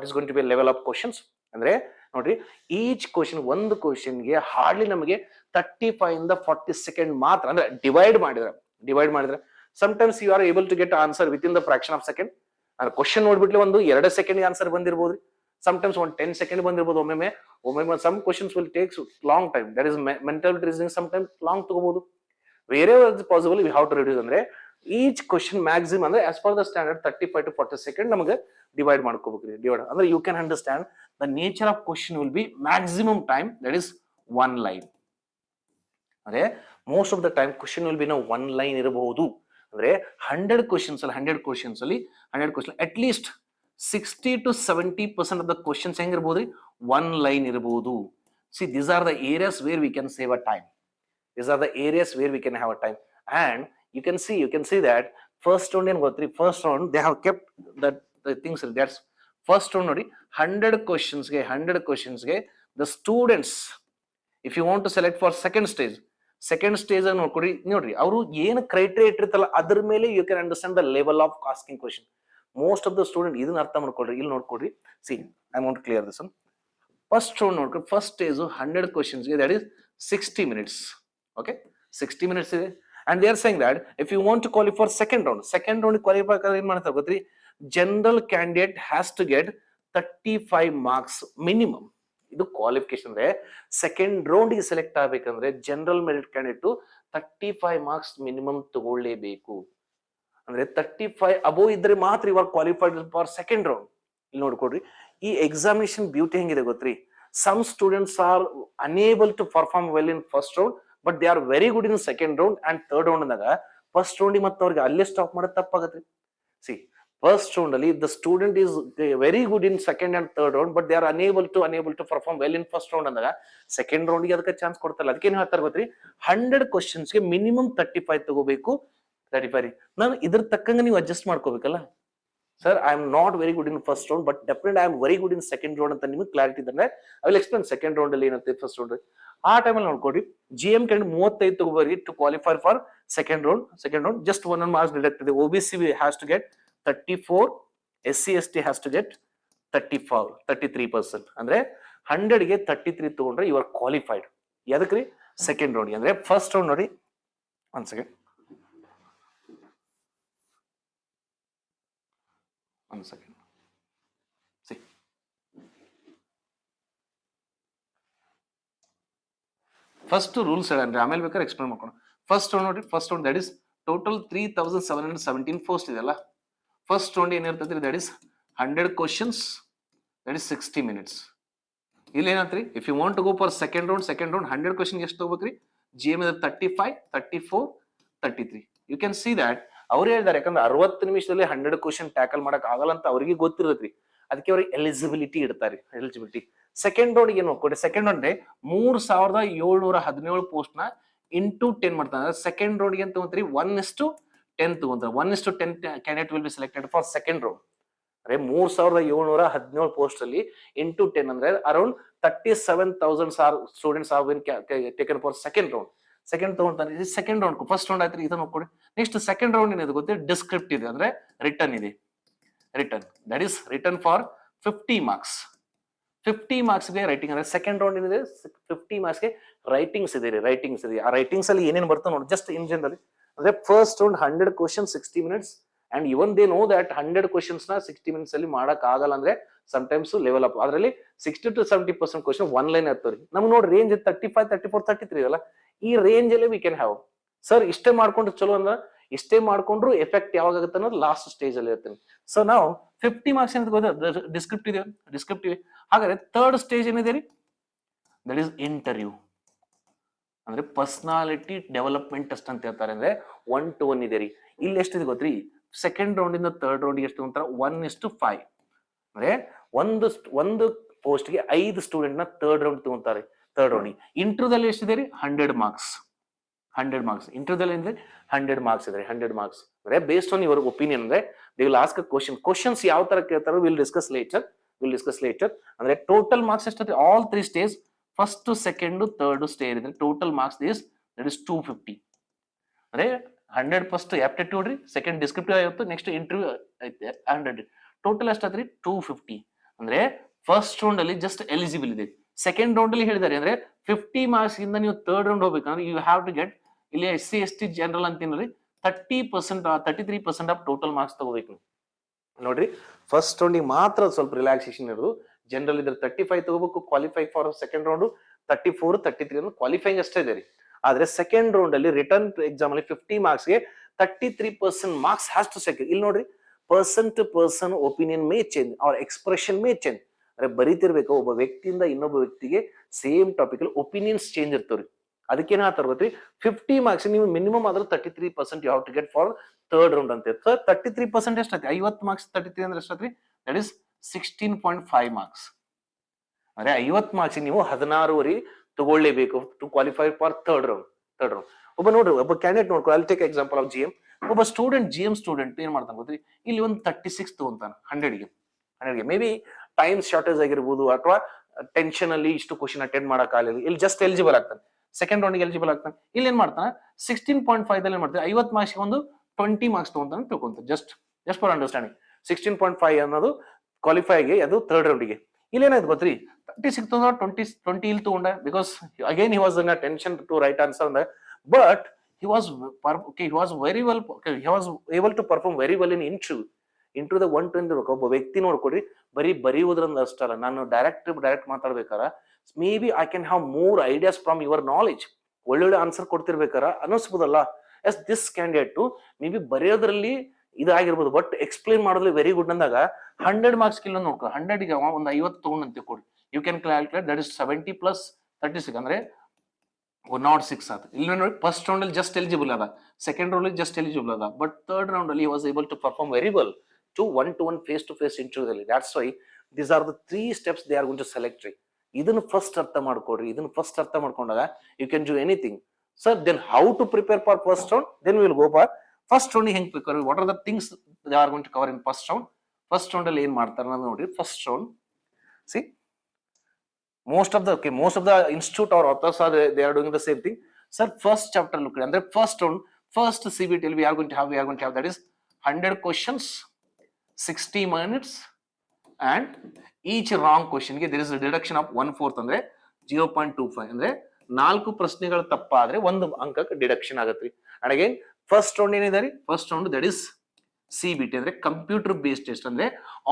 is going to be level of questions. ಅಂದ್ರೆ ನೋಡ್ರಿ, ಈಚ್ ಕ್ವಶನ್ ಒಂದು ಕ್ವಶನ್ಗೆ ಹಾರ್ಡ್ಲಿ ನಮಗೆ 35 ಇಂದ 40 ಸೆಕೆಂಡ್ ಮಾತ್ರ, ಅಂದ್ರೆ ಡಿವೈಡ್ ಮಾಡಿದ್ರೆ sometimes you are able to get answer with in the fraction of second. ಅಂದ್ರೆ ಕ್ವಶನ್ ನೋಡ್ಬಿಟ್ಲಿ ಒಂದು 2 ಸೆಕೆಂಡ್ ಆನ್ಸರ್ ಬಂದಿರಬಹುದು, ಸಮ್ಟೈಮ್ಸ್ ಒಂದು 10 ಸೆಕೆಂಡ್ ಬಂದಿರಬಹುದು. ಒಮ್ಮೆ some questions will takes long time, that is mental reasoning sometimes long ತಗೋಬಹುದು. Wherever is possible we have to reduce. ಅಂದ್ರೆ ಈಚ್ ಕ್ವಶನ್ ಮ್ಯಾಕ್ಸಿಮಮ್ ಅಂದ್ರೆ as per the standard 35 to 40 second ನಮಗೆ ಡಿವೈಡ್ ಮಾಡ್ಕೋಬೇಕ್ರಿ. ಅಂದ್ರೆ you can understand the nature of question will be maximum time that is 1 line. ಅಂದ್ರೆ most of the time question will be 1 line ಇರಬಹುದು. ಅಂದ್ರೆ 100 ಕ್ವಶನ್ಸ್ ಅಲ್ಲಿ at least 60 to 70% of the questions ಹೆಂಗಿರ್ಬೋದು, 1 ಲೈನ್ ಇರಬಹುದು. See these are the areas where we can save a time. And you can see that first round ಏನ್ ಗೊತ್ತ್ರಿ, first round they have kept the things. That's first round ನೋಡಿ, 100 questions ಗೆ the students, if you want to select for second stage, second stage ನೋಡ್ಕೊಡ್ರಿ, ನೋಡ್ರಿ ಅವರು ಏನು ಕ್ರೈಟೇರಿಯಾ ಇಟ್ಟಿರ್ತಲ್ಲ ಅದ್ರ ಮೇಲೆ you can understand the level of asking question. Most of the student ಇದನ್ನ ಅರ್ಥ ಮಾಡ್ಕೊಳ್ರಿ. ಇಲ್ಲಿ ನೋಡ್ಕೊಡ್ರಿ, see I want clear this one. First round ನೋಡ್ರಿ, ಫಸ್ಟ್ ಸ್ಟೇಜ್ 100 questions ಗೆ that is 60 minutes. Okay, 60 minutes ಇದೆ. And they are saying that if you want to qualify for second round qualify ಆಗೋದು ಏನ್ ಮಾಡ್ತಾರೆ ಗೊತ್ತ್ರಿ, general candidate has to get 35 marks minimum. ಇದು ಕ್ವಾಲಿಫಿಕೇಶನ್. ಅಂದ್ರೆ ಸೆಕೆಂಡ್ ರೌಂಡ್ ಗೆ ಸೆಲೆಕ್ಟ್ ಆಗ್ಬೇಕಂದ್ರೆ general merit candidate 35 marks minimum ತಗೊಳ್ಳೇಬೇಕು. ಅಂದ್ರೆ 35 ಅಬೋವ್ ಇದ್ರೆ ಮಾತ್ರ ಇವಾಗ ಕ್ವಾಲಿಫೈಡ್ ಫಾರ್ ಸೆಕೆಂಡ್ ರೌಂಡ್. ಇಲ್ಲಿ ನೋಡ್ಕೊಡ್ರಿ, ಈ ಎಕ್ಸಾಮಿನೇಷನ್ ಬ್ಯೂಟಿ ಹೆಂಗಿದೆ ಗೊತ್ತ್ರಿ, some students are unable to perform well in first round but they are very good in second round and third round ಅಂದಾಗ ಫಸ್ಟ್ ರೌಂಡ್ ಮತ್ತೆ ಅವ್ರಿಗೆ ಅಲ್ಲೇ ಸ್ಟಾಪ್ ಮಾಡೋದು ತಪ್ಪಾಗತ್ತೆ. ಸಿ ಫಸ್ಟ್ ರೌಂಡ್ ಅಲ್ಲಿ the student is very good in second and third round but they are unable to perform well in first round ಅಂದಾಗ ಸೆಕೆಂಡ್ ರೌಂಡ್ ಗೆ ಅದಕ್ಕೆ ಚಾನ್ಸ್ ಕೊಡ್ತಲ್ಲ. ಅದಕ್ಕೆ ಏನ್ ಹೇಳ್ತಾರೆ ಗೊತ್ತ್ರಿ, 100 questions ಗೆ ಮಿನಿಮಮ್ 35 ತಗೋಬೇಕು. 35 ನಾನು ಇದ್ರ ತಕ್ಕಂಗೆ ನೀವು ಅಡ್ಜಸ್ಟ್ ಮಾಡ್ಕೋಬೇಕಲ್ಲ. Sir I am not very good in first round but definite I am very good in second round ಅಂತ ನಿಮಗೆ ಕ್ಲಾರಿಟಿ ಇದ್ರೆ I will explain second round ಅಲ್ಲಿ ಏನಂತೆ ಫಸ್ಟ್ ರೌಂಡ್. ಆ ಟೈಮಲ್ಲಿ ನೋಡ್ಕೊಡಿ, GM ಕ್ಯಾಂಡಿಡೇಟ್ 35 ತಗೋಬರಿ to qualify for second round just 1 marks deduct ಇದೆ. OBC has to get 34, SC/ST has to get 33%. ಅಂದ್ರೆ 100 ಗೆ 33 ತಗೊಂಡ್ರೆ ಯು ಆರ್ ಕ್ವಾಲಿಫೈಡ್. ಯಾದಕ್ರಿ, ಸೆಕೆಂಡ್ ರೌಂಡ್. ಅಂದ್ರೆ ಫಸ್ಟ್ ರೌಂಡ್ ನೋಡಿ, ಒಂದ್ ಸೆಕೆಂಡ್ ಸಿ ಫಸ್ಟ್ ರೂಲ್ಸ್ ಹೇಳನ್ರಿ, ಆಮೇಲೆ ಬೇಕಾದ್ರೆ ಎಕ್ಸ್ಪ್ಲೇನ್ ಮಾಡ್ಕೊಂಡು. ಫಸ್ಟ್ ರೌಂಡ್ ನೋಡಿ, first round that is total 3717 post ಇದೆಲ್ಲ. ಫಸ್ಟ್ ರೌಂಡ್ ಏನಿರ್ತೈತ್ರಿ, that is 100 questions, that is 60 minutes. ಇಲ್ಲಿ ಏನಂತ್ರಿ, if you want to go for second round 100 question ಎಷ್ಟು ತಗೋಬೇಕ್ರಿ, GM 35, 34, 33. You can see that ಅವ್ರು ಹೇಳಿದಾರೆ, ಯಾಕಂದ್ರೆ 60 ನಿಮಿಷದಲ್ಲಿ 100 question ಟ್ಯಾಕಲ್ ಮಾಡಕ್ ಆಗಲ್ಲ ಅಂತ ಅವ್ರಿಗೆ ಗೊತ್ತಿರತ್ರಿ. ಅದಕ್ಕೆ ಅವ್ರಿಗೆ ಎಲಿಜಿಬಿಲಿಟಿ ಇಡ್ತಾರೆ. ಎಲಿಜಿಬಿಲಿಟಿ ಸೆಕೆಂಡ್ ರೌಂಡ್ ಏನು ಕೊಡಿ, ಸೆಕೆಂಡ್ ರೌಂಡ್ 3717 ಪೋಸ್ಟ್ ನ ಇಂಟು 10 ಮಾಡ್ತಾರೆ. ಸೆಕೆಂಡ್ ರೌಂಡ್ ಏನ್ ತಗೊಂತೀರಿ, 1:10 ತಗೊಂತಾರೆ. 1:10 candidate will be selected for second round. ಅಂದ್ರೆ 3717 ಪೋಸ್ಟ್ ಅಲ್ಲಿ ಇಂಟು 10 ಅಂದ್ರೆ around 37,000 students are been taken for second round. Second ತಗೊಂತಾರೆ. ಸೆಕೆಂಡ್ ರೌಂಡ್ ಫಸ್ಟ್ ರೌಂಡ್ ಆಯ್ತು, ಇದನ್ನ ನೋಡ್ಕೊಡಿ. ನೆಕ್ಸ್ಟ್ ಸೆಕೆಂಡ್ ರೌಂಡ್ ಏನಿದೆ ಗೊತ್ತೇ, ಡಿಸ್ಕ್ರಿಪ್ಟ್ ಇದೆ, ಅಂದ್ರೆ ರಿಟರ್ನ್ ಇದೆ. Return that is written for 50 marks. 50 marks ಗೆ ರೈಟಿಂಗ್. ಅಂದ್ರೆ ಸೆಕೆಂಡ್ ರೌಂಡ್ ಏನಿದೆ 50 marks ಗೆ ರೈಟಿಂಗ್ಸ್ ಇದೆ. ಆ ರೈಟಿಂಗ್ಸ್ ಅಲ್ಲಿ ಏನೇನು ಬರ್ತದೆ ನೋಡಿ, ಜಸ್ಟ್ ಇನ್ ಜನರಲ್. ಅಂದ್ರೆ first round 100 questions 60 minutes and even they know that 100 questions ನ 60 minutes ಅಲ್ಲಿ ಮಾಡಕ್ ಆಗಲ್ಲ. ಅಂದ್ರೆ ಸಮ್ಟೈಮ್ಸ್ ಲೆವೆಲ್ ಅಪ್ ಅದರಲ್ಲಿ 60 to 70% ಕ್ವಶನ್ ಒನ್ ಲೈನ್ ಇರ್ತವ್ರಿ. ನಮ್ಗೆ ನೋಡಿ ರೇಂಜ್ 35, 34, 33 ಅಲ್ಲ, ಈ ರೇಂಜ್ ಅಲ್ಲಿ ವಿ ಕ್ಯಾನ್ ಹ್ಯಾವ್. ಸರ್ ಇಷ್ಟೇ ಮಾಡ್ಕೊಂಡ್ರೆ ಚಲೋ ಅಂದ್ರ, ಇಷ್ಟೇ ಮಾಡ್ಕೊಂಡ್ರು ಎಫೆಕ್ಟ್ ಯಾವಾಗ ಆಗುತ್ತೆ ಅನ್ನೋದು ಲಾಸ್ಟ್ ಸ್ಟೇಜ್ ಅಲ್ಲಿ ಇರ್ತೀನಿ. ಸೊ ನಾವು 50 marks ಅಂತ ಗೊತ್ತಾ, ಡಿಸ್ಕ್ರಿಪ್ಟಿವ್. ಹಾಗಾದ್ರೆ ಥರ್ಡ್ ಸ್ಟೇಜ್ ಏನಿದೆ ರೀ, ದಟ್ ಈಸ್ ಇಂಟರ್ವ್ಯೂ. ಅಂದ್ರೆ ಪರ್ಸನಾಲಿಟಿ ಡೆವಲಪ್ಮೆಂಟ್ ಟೆಸ್ಟ್ ಅಂತ ಹೇಳ್ತಾರೆ. ಅಂದ್ರೆ 1 to 1 ಇದೆ ರೀ. ಇಲ್ಲಿ ಎಷ್ಟಿದೆ ಗೊತ್ತ್ರಿ, ಸೆಕೆಂಡ್ ರೌಂಡ್ ಇಂದ ಥರ್ಡ್ ರೌಂಡ್ ಎಷ್ಟು ಅಂತಾರ, 1:5. ಅಂದ್ರೆ ಒಂದು ಪೋಸ್ಟ್ ಗೆ 5 ಸ್ಟೂಡೆಂಟ್ ನ ಥರ್ಡ್ ರೌಂಡ್ ತಗೊಂತಾರೆ. ಥರ್ಡ್ ರೌಂಡ್ ಇಂಟರ್ವ್ಯೂದಲ್ಲಿ ಎಷ್ಟಿದೆ ರೀ, 100 marks. ಇಂಟರ್ವ್ಯೂದಲ್ಲಿ ಅಂದ್ರೆ 100 marks ಇದೆ. 100 marks ಅಂದ್ರೆ ಬೇಸ್ಡ್ ಆನ್ ಯುವರ್ ಒಪಿನಿಯನ್. ಅಂದ್ರೆ ದೇ ವಿಲ್ ಆಸ್ಕ್ ಕ್ವಶನ್ಸ್ ಯಾವ ತರ ಕೇಳ್ತಾರೋ ವಿಲ್ ಡಿಸ್ಕಸ್ ಲೇಟರ್. ಅಂದ್ರೆ ಟೋಟಲ್ ಮಾರ್ಕ್ಸ್ ಎಷ್ಟಿದೆ, all 3 stage, first, second, third stage ಇದೆ. Total marks that is 250. ಅಂದ್ರೆ 100 ಫಸ್ಟ್ ಆಪ್ಟಿಟ್ಯೂಡ್ ರೀ, ಸೆಕೆಂಡ್ ಡಿಸ್ಕ್ರಿಪ್ಟಿವ್ ಆಗಿತ್ತು, ನೆಕ್ಸ್ಟ್ ಇಂಟರ್ವ್ಯೂ ಐತೆ 100. ಟೋಟಲ್ ಎಷ್ಟಾದ್ರಿ 250. ಅಂದ್ರೆ ಫಸ್ಟ್ ರೌಂಡ್ ಅಲ್ಲಿ ಜಸ್ಟ್ ಎಲಿಜಿಬಲ್ ಇದೆ. ಸೆಕೆಂಡ್ ರೌಂಡ್ ಅಲ್ಲಿ ಹೇಳಿದಾರೆ ಅಂದ್ರೆ 50 marks ಇಂದ ನೀವು ಥರ್ಡ್ ರೌಂಡ್ ಹೋಗ್ಬೇಕಂದ್ರೆ ಯು ಹ್ಯಾವ್ ಟು ಗೆಟ್, ಇಲ್ಲಿ SC/ST ಜನರಲ್ ಅಂತೀನಲ್ರಿ, 30%, 33% ಆಫ್ ಟೋಟಲ್ ಮಾರ್ಕ್ಸ್ ತಗೋಬೇಕು. ನೋಡ್ರಿ, ಫಸ್ಟ್ ರೌಂಡ್ ಮಾತ್ರ ಸ್ವಲ್ಪ ರಿಲ್ಯಾಕ್ಸೇಷನ್ ಇರೋದು. ಜನರಲ್ ಇದ್ರೆ 35 ತಗೋಬೇಕು qualify for second round, 34, 33 qualifying ಅಷ್ಟೇ ಇದೆ ರೀ. ಆದ್ರೆ ಸೆಕೆಂಡ್ ರೌಂಡ್ ಅಲ್ಲಿ ರಿಟರ್ನ್ ಎಕ್ಸಾಮ್ ಅಲ್ಲಿ 50 marks ಗೆ 33% ಮಾರ್ಕ್ಸ್ ಹ್ಯಾಸ್ ಟು ಸೆಕ್ಯೂರ್. ಇಲ್ಲಿ ನೋಡ್ರಿ, person to person opinion may change, ಅವ್ರ ಎಕ್ಸ್ಪ್ರೆಷನ್ ಮೇ ಚೇಂಜ್. ಅಂದ್ರೆ ಬರೀತಿರ್ಬೇಕು, ಒಬ್ಬ ವ್ಯಕ್ತಿಯಿಂದ ಇನ್ನೊಬ್ಬ ವ್ಯಕ್ತಿಗೆ ಸೇಮ್ ಟಾಪಿಕ್ ಅಲ್ಲಿ ಒಪಿನಿಯನ್ಸ್ ಚೇಂಜ್ ಇರ್ತವ್ರಿ. ಅದಕ್ಕೇನ ತರ್ಬೋದ್ರಿ, 50 marks ನೀವು ಮಿನಿಮಮ್ ಆದ್ರೂ 33% you have to get for third round ಅಂತ. ಸರ್ 33% ಎಷ್ಟೈತಿ, 50 marks 33 ಅಂದ್ರೆ ಎಷ್ಟೈತ್ರಿ, ದಟ್ ಇಸ್ 16.5 marks. ಅಂದ್ರೆ 50 marks ನೀವು 16 ತಗೊಳ್ಳೇಬೇಕು to qualify for third round. ಒಬ್ಬ ನೋಡ್ರಿ, ಒಬ್ಬ ಕ್ಯಾಂಡಿಡೇಟ್ ನೋಡ್ಕೊ, ಅಲ್ಲಿ ಟೇಕ್ ಎಕ್ಸಾಂಪಲ್ ಆಫ್ GM. ಒಬ್ಬ GM ಸ್ಟೂಡೆಂಟ್ ಏನ್ ಮಾಡ್ತಾನೆ ಗೊತ್ತ್ರಿ, ಇಲ್ಲಿ ಒಂದು 36 ತಗೊಂತಾನೆ 100 ಗೆ. ಮೇ ಬಿ ಟೈಮ್ ಶಾರ್ಟೇಜ್ ಆಗಿರ್ಬೋದು, ಅಥವಾ ಟೆನ್ಷನ್ ಅಲ್ಲಿ ಇಷ್ಟು ಕ್ವಶನ್ ಅಟೆಂಡ್ ಮಾಡಕ್ ಆಗಲಿಲ್ಲ, ಇಲ್ಲಿ ಜಸ್ಟ್ ಎಲಿಜಿಬಲ್ ಆಗ್ತಾನೆ, ಸೆಕೆಂಡ್ ರೌಂಡ್ ಎಲಿಜಿಬಲ್ ಆಗ್ತಾನೆ. ಇಲ್ಲಿ ಏನ್ ಮಾಡ್ತಾನೆ 16.5 ದಲ್ಲಿ ಮಾಡ್ತಾರೆ 50 ಮಾರ್ಕ್ಸ್ ಒಂದು 20 ಮಾರ್ಕ್ಸ್ ತಗೊಂತಾನೆ ತಿಳ್ಕೊಂತ. ಜಸ್ಟ್ ಫಾರ್ ಅಂಡರ್ಸ್ಟ್ಯಾಂಡಿಂಗ್ 16.5 ಅನ್ನೋದು ಕ್ವಾಲಿಫೈಗೆ, ಅದು ಥರ್ಡ್ ರೌಂಡಿಗೆ. ಇಲ್ಲಿ ಏನಾಯ್ತು ಗೊತ್ತ್ರಿ 36 20 ಇಲ್ಲಿ ತಗೊಂಡ, because again he was in a tension to write answer ಅಂದ. But he was he was very well, he was able to perform very well in into the 120. ಒಬ್ಬ ವ್ಯಕ್ತಿ ನೋಡ್ಕೊಡ್ರಿ, ಬರೀ ಬರೆಯುವುದ್ರಿಂದ ಅಷ್ಟಲ್ಲ, ನಾನು ಡೈರೆಕ್ಟ್ ಮಾತಾಡ್ಬೇಕಾರ may B I can have more ideas from your knowledge. ಒಳ್ಳೊಳ್ಳೆ ಆನ್ಸರ್ ಕೊಡ್ತಿರ್ಬೇಕಾರ ಅನಿಸ್ಬೋದಲ್ಲ. Yes this candidate may be ಬರೆಯೋದ್ರಲ್ಲಿ ಇದಾಗಿರ್ಬೋದು, ಬಟ್ ಎಕ್ಸ್ಪ್ಲೇನ್ ಮಾಡೋದ್ರಲ್ಲಿ ವೆರಿ ಗುಡ್ ಅಂದಾಗ 100 ಮಾರ್ಕ್ಸ್ ಕಿಲ್ಲ ನೋಡ್ಕೊ, 100ಗೆ ಒಂದು 50 ತಗೊಂಡಂತೆ ಕೊಡಿ. You can calculate that is 70 plus 36 ಅಂದ್ರೆ 106 ಆತ. ಇಲ್ಲಿ ನೋಡಿ ಫಸ್ಟ್ ರೌಂಡ್ ಅಲ್ಲಿ ಜಸ್ಟ್ ಎಲಿಜಿಬಲ್ ಅದ, ಸೆಕೆಂಡ್ ರೌಂಡ್ ಅಲ್ಲಿ ಜಸ್ಟ್ ಎಲಿಜಿಬಲ್ ಅದ, ಬಟ್ ಥರ್ಡ್ ರೌಂಡ್ ಅಲ್ಲಿ was able to perform very well to 1-to-1 face to face ಇಂಟರ್ವ್ಯೂದಲ್ಲಿ. That's why these are the 3 steps they are going to select. ಇದನ್ನು ಫಸ್ಟ್ ಅರ್ಥ ಮಾಡ್ಕೊಡ್ರಿ. ಇದನ್ನು ಫಸ್ಟ್ ಅರ್ಥ ಮಾಡ್ಕೊಂಡಾಗ you can do anything. Sir then how to prepare for first round, then will go for first round. ಹೆಂಗ್ prepare, what are the things they are going to cover in first round. First round ಅಲ್ಲಿ ಏನ್ ಮಾಡ್ತಾರೆ ಅನ್ನೋದು ನೋಡ್ರಿ. First round see most of the institute or authors are they are doing the same thing. Sir, first chapter look at, first round, first CBT we are going to have that is 100 questions, 60 minutes, and each wrong question ಗೆ there is a deduction of 1/4 ಅಂದ್ರೆ 0.25 ಅಂದ್ರೆ 4 ಪ್ರಶ್ನೆಗಳು ತಪ್ಪಾದ್ರೆ 1 ಅಂಕಕ್ಕೆ ಡಿಡಕ್ಷನ್ ಆಗತ್ರಿ. And again first round ಏನಿದೆ ರೀ, first round that is CBT ಅಂದ್ರೆ ಕಂಪ್ಯೂಟರ್ ಬೇಸ್ಡ್ ಟೆಸ್ಟ್, ಅಂದ್ರೆ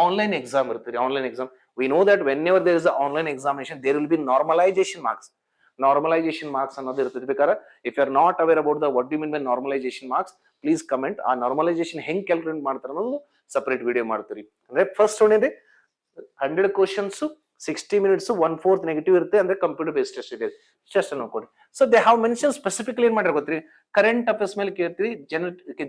ಆನ್ಲೈನ್ ಎಕ್ಸಾಮ್ ಇರ್ತದೆ. Online exam we know that whenever there is an online examination there will be normalization marks. Normalization marks ಅನ್ನೋದು ಇರ್ತದೆ. ಬೇಕಾದ್ರೆ if you are not aware about the what do you mean by normalization marks, please comment. ಆ normalization ಹೆಂಗ್ ಕ್ಯಾಲ್ಕುಲೇಟ್ ಮಾಡ್ತಾರೆ ಅನ್ನೋದು ಸಪರೇಟ್ ವಿಡಿಯೋ ಮಾಡ್ತೀರಿ. ಅಂದ್ರೆ ಫಸ್ಟ್ ರೌಂಡ್ ಇದೆ 100 ಕ್ವಶನ್ಸ್, 60 minutes, 1/4 ನೆಗೆಟಿವ್ ಇರುತ್ತೆ, ಅಂದ್ರೆ ಕಂಪ್ಯೂಟರ್ ಬೇಸ್ಡ್ ಟೆಸ್ಟ್ ಇದೆ. ಜಸ್ಟ್ ನೋಡ್ಕೊಳ್ಳಿ. So they have mention specifically ಏನ್ ಮಾಡಿರ್ ಗೊತ್ತ್ರಿ, ಕರೆಂಟ್ ಅಫೇರ್ಸ್ ಮೇಲೆ ಕೇಳ್ತೀವಿ,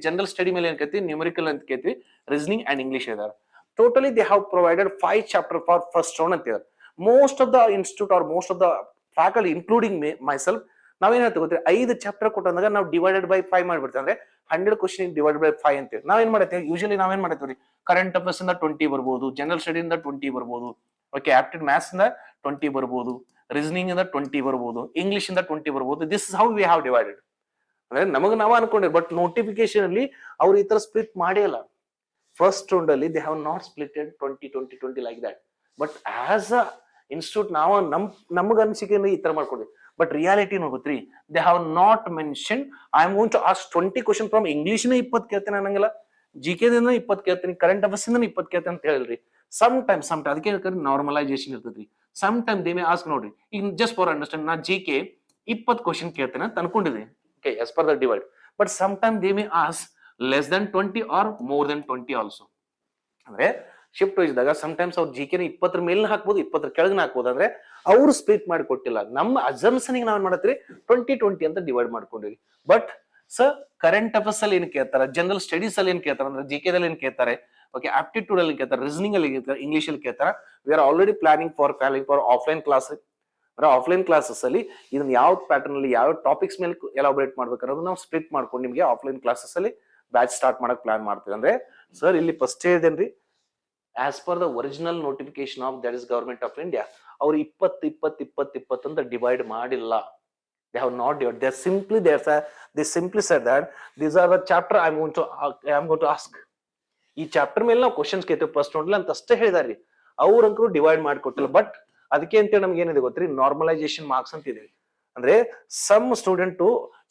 ಜನರಲ್ ಸ್ಟಡಿ ಮೇಲೆ ಏನ್ ಕೇಳ್ತೀವಿ, ನ್ಯೂಮರಿಕಲ್ ಅಂತ ಕೇಳ್ತೀವಿ, ರೀಸನಿಂಗ್ ಅಂಡ್ ಇಂಗ್ಲಿಷ್ ಇದಾರೆ. Totally they have provided 5 chapters for first round ಅಂತ ಹೇಳಿದ್ರು. Most of the institute or most of the faculty including myself ನಾವೇನ್ ಹೇಳ್ತೀವಿ ಗೊತ್ತ್ರಿ, 5 ಚಾಪ್ಟರ್ ಕೊಟ್ಟಂದಾಗ ನಾವು ಡಿವೈಡೆಡ್ ಬೈ 5 ಮಾಡ್ಬಿಡ್ತೀವಿ. ಅಂದ್ರೆ 100 ಕ್ವಶನ್ ಡಿವೈಡೆಡ್ ಬೈ 5 ಅಂತೇಳಿ ನಾವೇನ್ ಮಾಡ್ತೀವಿ, ಯೂಶಲಿ ನಾವೇನ್ ಮಾಡ್ತೀವಿ, ಕರೆಂಟ್ ಅಫೇರ್ಸ್ ಇಂದ 20 ಬರ್ಬೋದು, ಜನರಲ್ ಸ್ಟಡಿ ಇಂದ 20 ಬರ್ಬೋದು, ಓಕೆ, ಆಪ್ಟಿಟ್ಯೂಡ್ ಮ್ಯಾಥ್ಸ್ ಇಂದ 20 ಬರ್ಬೋದು, ರೀಸನಿಂಗ್ ಇಂದ 20 ಬರ್ಬೋದು, ಇಂಗ್ಲಿಷ್ ಇಂದ 20 ಬರ್ಬೋದು. This is how we have divided. ಅಂದ್ರೆ ನಮಗೆ ನಾವು ಅನ್ಕೊಂಡಿವಿ, ಬಟ್ ನೋಟಿಫಿಕೇಶನ್ ಅಲ್ಲಿ ಅವ್ರು ಈ ತರ ಸ್ಪ್ಲಿಟ್ ಮಾಡೇ ಇಲ್ಲ. ಫಸ್ಟ್ ರೌಂಡ್ ಅಲ್ಲಿ they have not splitted 20 like that, but as a institute ನಾವು ನಮಗ ಅನಿಸಿಕೆ ಈ ತರ ಮಾಡ್ಕೊಂಡಿವಿ. ಬಟ್ ರಿಯಾಲಿಟಿ ನೋಡ್ರಿ, they have not mentioned I am going to ask 20 question from English ನ 20 ಕೇಳ್ತೇನೆ ಅನ್ನಂಗಿಲ್ಲ, GK ದಿಂದ 20 ಕೇಳ್ತೀನಿ, ಕರೆಂಟ್ ಅಫೇರ್ಸ್ ಇಂದ 20 ಕೇಳ್ತೇನೆ ಅಂತ ಹೇಳಿಲ್ರಿ. ಸಮ್ ಟೈಮ್ ಅದಕ್ಕೆ ನಾರ್ಮಲೈಸೇಷನ್ ಇರ್ತೈತಿ. Some time they may ask ನೋಡ್ರಿ, ಈಗ ಜಸ್ಟ್ ಫಾರ್ ಅಂಡರ್ಸ್ಟ್ಯಾಂಡ್ ನಾ GK 20 ಕ್ವಶನ್ ಕೇಳ್ತೇನೆ ಅಂತ ಅನ್ಕೊಂಡಿದ್ದೀನಿ, okay, as per the divide. But sometime they may ask less than 20 or more than 20 also. ಅಂದ್ರೆ ಶಿಫ್ಟ್ ವೈಸ್ ದಾಗ ಸಮ್ಟೈಮ್ಸ್ ಅವ್ರು GK ನ 20 ಮೇಲೆ ಹಾಕ್ಬೋದು, 20 ಕೆಳಗೆ ಹಾಕ್ಬೋದು. ಅಂದ್ರೆ ಅವ್ರು ಸ್ಪ್ಲಿಟ್ ಮಾಡಿ ಕೊಟ್ಟಿಲ್ಲ. ನಮ್ಮ ಅಸಂಪ್ಷನ್ ನಾವ್ ಏನ್ ಮಾಡತ್ರಿ 20 ಅಂತ ಡಿವೈಡ್ ಮಾಡ್ಕೊಂಡಿವಿ. ಬಟ್ ಸರ್ ಕರೆಂಟ್ ಅಫೇರ್ಸ್ ಅಲ್ಲಿ ಏನ್ ಕೇಳ್ತಾರ, ಜನರಲ್ ಸ್ಟಡೀಸ್ ಅಲ್ಲಿ ಏನ್ ಕೇಳ್ತಾರ, ಅಂದ್ರೆ GK ದಲ್ಲಿ ಏನ್ ಕೇಳ್ತಾರೆ, ಓಕೆ, ಆಪ್ಟಿಟ್ಯೂಡ್ ಅಲ್ಲಿ ಕೇಳ್ತಾರೆ, ರೀಸನಿಂಗ್ ಅಲ್ಲಿ ಕೇಳ್ತಾರೆ, ಇಂಗ್ಲಿಷ್ ಅಲ್ಲಿ ಕೇಳ್ತಾರ. We are already planning for offline class. ಅಂದ್ರೆ ಆಫ್ಲೈನ್ ಕ್ಲಾಸಸ್ ಅಲ್ಲಿ ಇದನ್ನ ಯಾವ ಪ್ಯಾಟರ್ನ್ ಅಲ್ಲಿ ಯಾವ ಟಾಪಿಕ್ಸ್ ಮೇಲೆ ಎಲಾಬರೇಟ್ ಮಾಡ್ಬೇಕು ಅನ್ನೋದು ನಾವು ಸ್ಪ್ಲಿಟ್ ಮಾಡ್ಕೊಂಡು ನಿಮ್ಗೆ ಆಫ್ಲೈನ್ ಕ್ಲಾಸಸ್ ಅಲ್ಲಿ ಬ್ಯಾಚ್ ಸ್ಟಾರ್ಟ್ ಮಾಡಕ್ ಪ್ಲಾನ್ ಮಾಡ್ತೀವಿ. ಅಂದ್ರೆ ಸರ್ ಇಲ್ಲಿ ಫಸ್ಟ್ ಹೇಳಿದೇನ್ರಿ, as per the original notification of that is government of India, ಅವ್ರು 20 ಅಂತ ಡಿವೈಡ್ ಮಾಡಿಲ್ಲ. They have not divided. They simply said that these are the chapter I am going to ask. ಈ ಚಾಪ್ಟರ್ ಮೇಲೆ ನಾವು ಕ್ವಶನ್ಸ್ ಕೇಳ್ತೀವಿ ಫಸ್ಟ್ ನೋಡ್ಲಿ ಅಂತ ಅಷ್ಟೇ ಹೇಳಿದಾರಿ. ಅವ್ರಂಕರು ಡಿವೈಡ್ ಮಾಡಿಕೊಟ್ಟಿಲ್ಲ. ಬಟ್ ಅದಕ್ಕೆ ಅಂತೇಳಿ ನಮ್ಗೆ ಏನಿದೆ ಗೊತ್ತ್ರಿ, ನಾರ್ಮಲೈಸೇಷನ್ ಮಾರ್ಕ್ಸ್ ಅಂತ ಇದೆ. ಅಂದ್ರೆ ಸಮ್ ಸ್ಟೂಡೆಂಟ್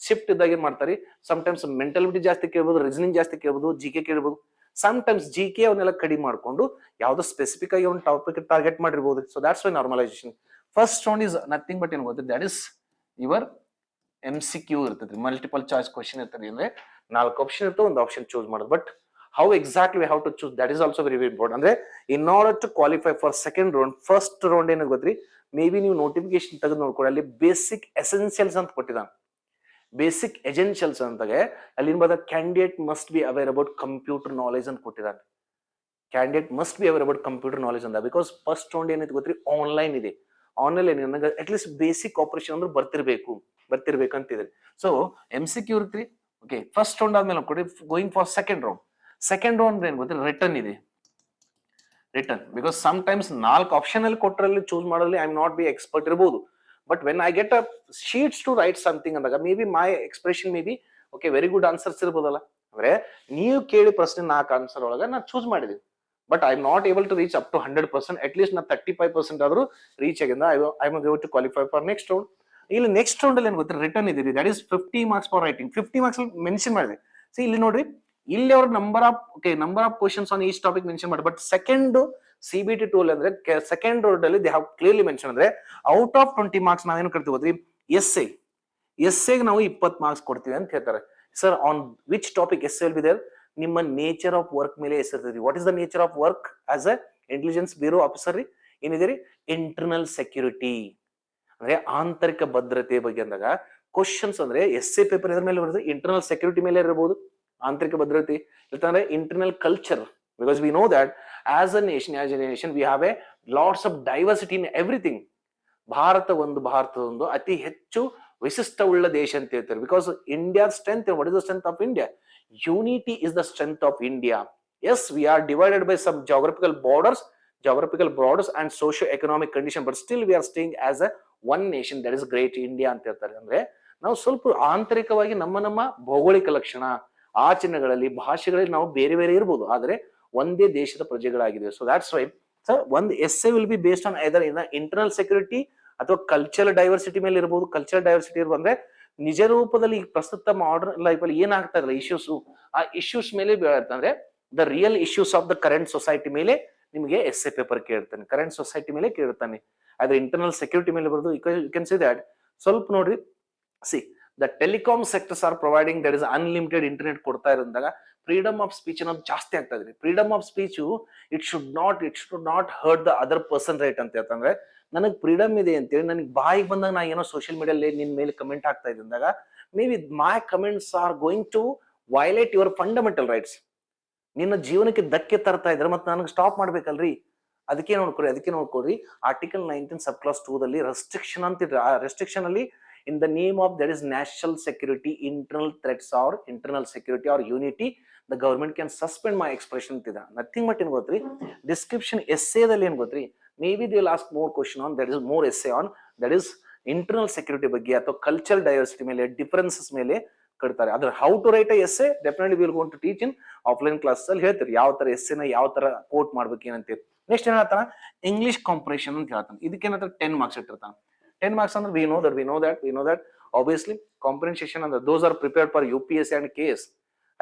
ಶಿಫ್ಟ್ ಇದ್ದಾಗ ಏನ್ ಮಾಡ್ತಾರೆ, ಸಮ್ ಟೈಮ್ಸ್ ಮೆಂಟಾಲಿಟಿ ಜಾಸ್ತಿ ಕೇಳ್ಬೋದು, ರೀಸನಿಂಗ್ ಜಾಸ್ತಿ ಕೇಳ್ಬೋದು, GK ಕೇಳ್ಬೋದು. ಸಮ್ ಟೈಮ್ಸ್ GK ಅವನ್ನೆಲ್ಲ ಕಡಿಮೆ ಮಾಡ್ಕೊಂಡು ಯಾವ್ದೋ ಸ್ಪೆಸಿಫಿಕ್ ಆಗಿ ಒಂದು ಟಾಪಿಕ್ ಟಾರ್ಗೆಟ್ ಮಾಡಿರ್ಬೋದು. So that's Y normalisation. First round is nothing but ಏನ್ ಗೊತ್ತಿದೆ, ದಟ್ ಇಸ್ ಯುವರ್ MCQ ಇರ್ತದ್ರಿ, ಮಲ್ಟಿಪಲ್ ಚಾಯ್ಸ್ ಕ್ವಶನ್ ಇರ್ತದೆ. ಅಂದ್ರೆ 4 ಆಪ್ಷನ್ ಇರ್ತವೆ, ಒಂದು ಆಪ್ಷನ್ ಚೂಸ್ ಮಾಡೋದು. But how exactly we have to choose, that is also very important. ಅಂದ್ರೆ in order to qualify for second round, first round ಏನು ಗೊತ್ತ್ರಿ, ಮೇ ಬಿ ನೀವು ನೋಟಿಫಿಕೇಶನ್ ತೆಗೆದು ನೋಡ್ಕೊಳ್ಳಿ, ಅಲ್ಲಿ ಬೇಸಿಕ್ ಎಸೆನ್ಷಿಯಲ್ಸ್ ಅಂತ ಕೊಟ್ಟಿದ್ದಾನೆ. ಬೇಸಿಕ್ ಎಸೆನ್ಷಿಯಲ್ಸ್ ಅಂತಾಗೆ ಅಲ್ಲಿ ಏನ್ candidate must be aware about computer knowledge ಅಂತ ಕೊಟ್ಟಿದ್ದಾನೆ. Candidate must be aware about computer knowledge ಅಂತ. ಬಿಕಾಸ್ ಫಸ್ಟ್ ರೌಂಡ್ ಏನೈತೆ ಗೊತ್ತ್ರಿ, ಆನ್ಲೈನ್ ಇದೆ. ಆನ್ಲೈನ್ ಏನಿದೆ ಅಟ್ ಲೀಸ್ಟ್ ಬೇಸಿಕ್ ಆಪರೇಷನ್ ಅಂದ್ರೆ ಬರ್ತಿರ್ಬೇಕಂತಿದೆ. ಸೊ MCQ ಇರ್ತೀರಿ. ಓಕೆ, ಫಸ್ಟ್ ರೌಂಡ್ ಆದ್ಮೇಲೆ ಕೊಡಿ, going for second round. Second round ಏನ್ ಗೊತ್ತ್ರಿ, ರಿಟರ್ನ್ ಇದೆ. Written. Because sometimes 4 option ಅಲ್ಲಿ ಕೊಟ್ಟರಲ್ಲಿ ಚೂಸ್ ಮಾಡೋದ್ರಲ್ಲಿ I am not be expert ಇರಬಹುದು. But when I get a sheets to write something ಅಂದಾಗ may be my expression may be okay very good answers ಇರ್ಬೋದಲ್ಲ. ಅಂದ್ರೆ ನೀವು ಕೇಳಿ ಪ್ರಶ್ನೆ 4 ಆನ್ಸರ್ ಒಳಗೆ ನಾನು ಚೂಸ್ ಮಾಡಿದೀನಿ. But I am not able to reach up to 100%. At least ನಾ 35% ಆದ್ರೂ ರೀಚ್ ಆಗಿಂದ I am going to qualify for next round. ಇಲ್ಲಿ ನೆಕ್ಸ್ಟ್ ರೌಂಡ್ ಅಲ್ಲಿ ಏನ್ ಗೊತ್ತಾ, ರಿಟರ್ನ್ ಇದೆ, that is 50 marks for writing. 50 marks mention ಮಾಡಿದೆ. ಸಿ ಇಲ್ಲಿ ನೋಡ್ರಿ, ಇಲ್ಲಿ ಅವ್ರ number of questions on each topic mention ಮಾಡಿ. ಬಟ್ ಸೆಕೆಂಡ್ ಸಿಬಿಟಿ ಟೂಲ್ ಅಂದ್ರೆ ಸೆಕೆಂಡ್ ರೌಂಡ್ ಅಲ್ಲಿ ದೇ ಹ್ಯಾವ್ ಕ್ಲಿಯರ್ಲಿ ಮೆನ್ಷನ್ ಅಂದ್ರೆ ಔಟ್ ಆಫ್ 20 ಮಾರ್ಕ್ಸ್ ನಾವೇನು ಕರಿತೀವಿ ಗೊತ್ತ್ರಿ, ಎಸ್ಸೆಗೆ ನಾವು 20 ಮಾರ್ಕ್ಸ್ ಕೊಡ್ತೀವಿ ಅಂತ ಹೇಳ್ತಾರೆ. Sir on which topic essay will be there? ನಿಮ್ಮ ನೇಚರ್ ಆಫ್ ವರ್ಕ್ ಮೇಲೆ ಎಸ್ಸಿರ್ತೈತಿ. What is the nature of work as a intelligence bureau officer ರೀ? ಏನಿದೆ ರೀ? ಇಂಟರ್ನಲ್ ಸೆಕ್ಯೂರಿಟಿ ಅಂದ್ರೆ ಆಂತರಿಕ ಭದ್ರತೆ ಬಗ್ಗೆ ಅಂದಾಗ ಕ್ವಶನ್ಸ್ ಅಂದ್ರೆ ಎಸ್ಸೆ ಪೇಪರ್ ಎದ್ರ ಮೇಲೆ ಬರ್ತದೆ? ಇಂಟರ್ನಲ್ ಸೆಕ್ಯೂರಿಟಿ ಮೇಲೆ ಇರಬಹುದು, ಆಂತರಿಕ ಭದ್ರತೆ, ಇಲ್ಲಾಂದ್ರೆ internal culture. Because we know that as a nation we have a lots of diversity in everything. ಭಾರತದೊಂದು ಅತಿ ಹೆಚ್ಚು ವಿಶಿಷ್ಟವುಳ್ಳ ದೇಶ ಅಂತ ಹೇಳ್ತಾರೆ. Because India strength, what is the strength of India? Unity is the strength of India. Yes, we are divided by some geographical borders and socio-economic condition, but still we are staying as a one nation, that is great India ಅಂತ ಹೇಳ್ತಾರೆ. ಅಂದ್ರೆ ನಾವು ಸ್ವಲ್ಪ ಆಂತರಿಕವಾಗಿ ನಮ್ಮ ಭೌಗೋಳಿಕ ಲಕ್ಷಣ, ಆಚರಣೆಗಳಲ್ಲಿ, ಭಾಷೆಗಳಲ್ಲಿ ನಾವು ಬೇರೆ ಬೇರೆ ಇರ್ಬೋದು, ಆದ್ರೆ ಒಂದೇ ದೇಶದ ಪ್ರಜೆಗಳಾಗಿದ್ದೇವೆ. ಸೊ ದಟ್ಸ್ ವೈ ಸರ್ ಒಂದು essay will B based on either in internal security ಅಥವಾ ಕಲ್ಚರಲ್ ಡೈವರ್ಸಿಟಿ ಮೇಲೆ ಇರಬಹುದು. ಕಲ್ಚರಲ್ ಡೈವರ್ಸಿಟಿ ಇರ್ಬೋದು ಅಂದ್ರೆ ನಿಜ ರೂಪದಲ್ಲಿ ಪ್ರಸ್ತುತ ಮಾಡರ್ನ್ ಲೈಫ್ ಅಲ್ಲಿ ಏನಾಗ್ತಾ ಇಲ್ಲ ಇಶ್ಯೂಸ್, ಆ ಇಶ್ಯೂಸ್ ಮೇಲೆ ಅಂದ್ರೆ the real issues of the current society ಮೇಲೆ ನಿಮಗೆ ಎಸ್ಸೆ ಪೇಪರ್ ಕೇಳ್ತಾನೆ, ಕರೆಂಟ್ ಸೊಸೈಟಿ ಮೇಲೆ ಕೇಳ್ತಾನೆ. ಆದ್ರೆ ಇಂಟರ್ನಲ್ ಸೆಕ್ಯೂರಿಟಿ ಮೇಲೆ ಬರೋದು ಯು ಕ್ಯಾನ್ ಸಿ ದಟ್. ಸ್ವಲ್ಪ ನೋಡ್ರಿ, C the telecom sectors are providing that is unlimited internet ಕೊಡ್ತಾ ಇರೋದಾಗ ಫ್ರೀಡಮ್ ಆಫ್ ಸ್ಪೀಚ್ ಅನ್ನೋದು ಜಾಸ್ತಿ ಆಗ್ತಾ ಇದೆ. Freedom of speech it should not hurt the other person right ಅಂತ ಹೇಳ್ತಂದ್ರೆ, ನನಗೆ ಫ್ರೀಡಮ್ ಇದೆ ಅಂತೇಳಿ ನನಗೆ ಬಾಯಿಗೆ ಬಂದಾಗ ನಾ ಏನೋ ಸೋಷಿಯಲ್ ಮೀಡಿಯಲ್ಲಿ ನಿನ್ ಮೇಲೆ ಕಮೆಂಟ್ ಆಗ್ತಾ ಇದ್ದಾಗ may be my comments are going to violate your fundamental rights. ನಿನ್ನ ಜೀವನಕ್ಕೆ ಧಕ್ಕೆ ತರ್ತಾ ಇದ್ರೆ ಮತ್ತೆ ನನಗೆ ಸ್ಟಾಪ್ ಮಾಡ್ಬೇಕಲ್ರಿ. ಅದಕ್ಕೆ ನೋಡ್ಕೊಡ್ರಿ ಆರ್ಟಿಕಲ್ 19 ಸಬ್ ಕ್ಲಾಸ್ 2 ದಲ್ಲಿ ರೆಸ್ಟ್ರಿಕ್ಷನ್ ಅಂತಿದ್ರೆ, ಆ ರೆಸ್ಟ್ರಿಕ್ಷನ್ ಅಲ್ಲಿ in the name of that is national security, internal threats or internal security or unity, the government can suspend my expression ಅಂತಿದೆ. ನಥಿಂಗ್ ಬಟ್ ಏನ್ ಗೊತ್ತ್ರಿ, ಡಿಸ್ಕ್ರಿಪ್ಷನ್ ಎಸ್ಸೆದಲ್ಲಿ ಏನ್ ಗೊತ್ತ್ರಿ, may be they will ask more question on that is more essay on that is internal security ಬಗ್ಗೆ ಅಥವಾ ಕಲ್ಚರಲ್ ಡೈವರ್ಸಿಟಿ ಮೇಲೆ, ಡಿಫರೆನ್ಸಸ್ ಮೇಲೆ ಕಟ್ತಾರೆ. ಅದ್ರ how to write a essay definitely will gone to teach in offline class ಅಲ್ಲಿ ಹೇಳ್ತಾರೆ ಯಾವ ತರ ಎಸ್ಸೆನ ಯಾವ ತರ ಕೋಟ್ ಮಾಡ್ಬೇಕು ಏನಂತ. ನೆಕ್ಸ್ಟ್ ಏನ್ ಹೇಳ್ತಾನ, ಇಂಗ್ಲಿಷ್ ಕಾಂಪ್ರಿಹೆನ್ಷನ್ ಅಂತ ಹೇಳ್ತಾನೆ. ಇದಕ್ಕೇನಂತ 10 ಮಾರ್ಕ್ಸ್ ಇಟ್ಟಿರ್ತಾನೆ. 10 ಮಾರ್ಕ್ಸ್ ಅಂದ್ರೆ we know that obviously comprehension ಅಂದ್ರೆ those are prepared for UPSC and KS.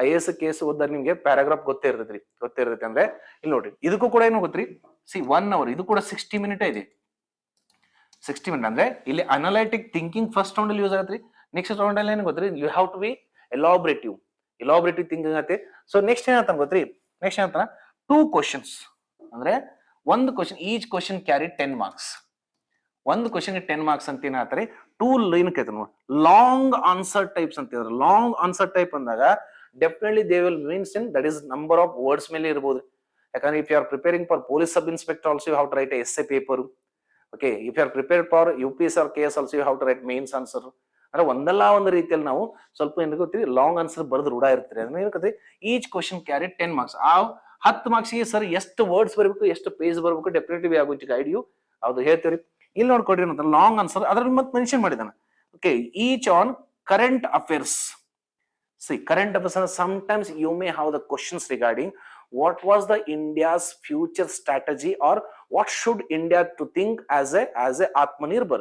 IAS case ಓದಿದ್ರೆ ನಿಮ್ಗೆ ಪ್ಯಾರಾಗ್ರಾಫ್ ಗೊತ್ತೇ ಇರ್ತೈತಿ ಅಂದ್ರೆ ಇಲ್ಲಿ ನೋಡ್ರಿ, ಇದಕ್ಕೂ ಕೂಡ ಏನು ಗೊತ್ತ್ರಿ, ಸಿ 1 hour, ಇದು ಕೂಡ 60 ಮಿನಿಟ್ ಇದೆ. 60 ಮಿನಿಟ್ ಅಂದ್ರೆ ಇಲ್ಲಿ ಅನಲೈಟಿಕ್ ಥಿಂಕಿಂಗ್ ಫಸ್ಟ್ ರೌಂಡ್ ಅಲ್ಲಿ ಯೂಸ್ ಆಗತ್ರಿ. ನೆಕ್ಸ್ಟ್ ರೌಂಡ್ ಅಲ್ಲಿ ಏನು ಗೊತ್ತ್ರಿ, you have to be elaborative thinking ಆಗತ್ತೆ. ಸೊ ನೆಕ್ಸ್ಟ್ ಏನಾಗ್ತಾನ ಗೊತ್ತ್ರಿ, ನೆಕ್ಸ್ಟ್ ಏನಾಗ್ತಾನ 2 ಕ್ವಶನ್ಸ್ ಅಂದ್ರೆ ಒಂದು question, each question carry 10 marks. ಒಂದು ಕ್ವಶನ್ 10 ಮಾರ್ಕ್ಸ್ ಅಂತ ಏನ್ ಹೇಳ್ತಾರೆ. 2 ಲೈನ್ ಕೇಳ್ತಾರೆ ನೋಡಿ, ಲಾಂಗ್ ಆನ್ಸರ್ ಟೈಪ್ಸ್ ಅಂತ ಹೇಳಿದ್ರೆ. ಲಾಂಗ್ ಆನ್ಸರ್ ಟೈಪ್ ಅಂದಾಗ definitely they will means in that is number of words ಮೇಲೆ ಇರಬಹುದು. ಯಾಕಂದ್ರೆ if you are preparing for police sub inspector also you have to write essay paper. Okay, if you are prepared for UPSC or KS also you have to write mains answer. ಅಂದ್ರೆ ಒಂದಲ್ಲ ಒಂದು ರೀತಿಯಲ್ಲಿ ನಾವು ಸ್ವಲ್ಪ ಏನ್ ಗೊತ್ತೀವಿ, ಲಾಂಗ್ ಆನ್ಸರ್ ಬರೆದು ರೂಢ ಇರ್ತೀರಿ. ಅದನ್ನ ಏನಕ್ಕೆ ಈಚ್ ಕ್ವಶನ್ ಕ್ಯಾರಿ 10 ಮಾರ್ಕ್ಸ್. ಆ 10 ಮಾರ್ಕ್ಸ್ಗೆ ಸರ್ ಎಷ್ಟು ವರ್ಡ್ಸ್ ಬರಬೇಕು, ಎಷ್ಟು ಪೇಜ್ ಬರಬೇಕು, definitely we are going to guide you. ಅದು ಹೇಳ್ತೀವಿ. ಇಲ್ಲಿ ನೋಡ್ಕೊಡ್ರಿ ಅಂತ ಲಾಂಗ್ ಆನ್ಸರ್ ಅದ್ರಲ್ಲಿ ಮತ್ತೆ ಮೆನ್ಷನ್ ಮಾಡಿದಾನೆ. Okay, each on current affairs. See, current affairs, sometimes you may have the questions regarding what was the India's future strategy or what should India to think as a Atmanirbhar.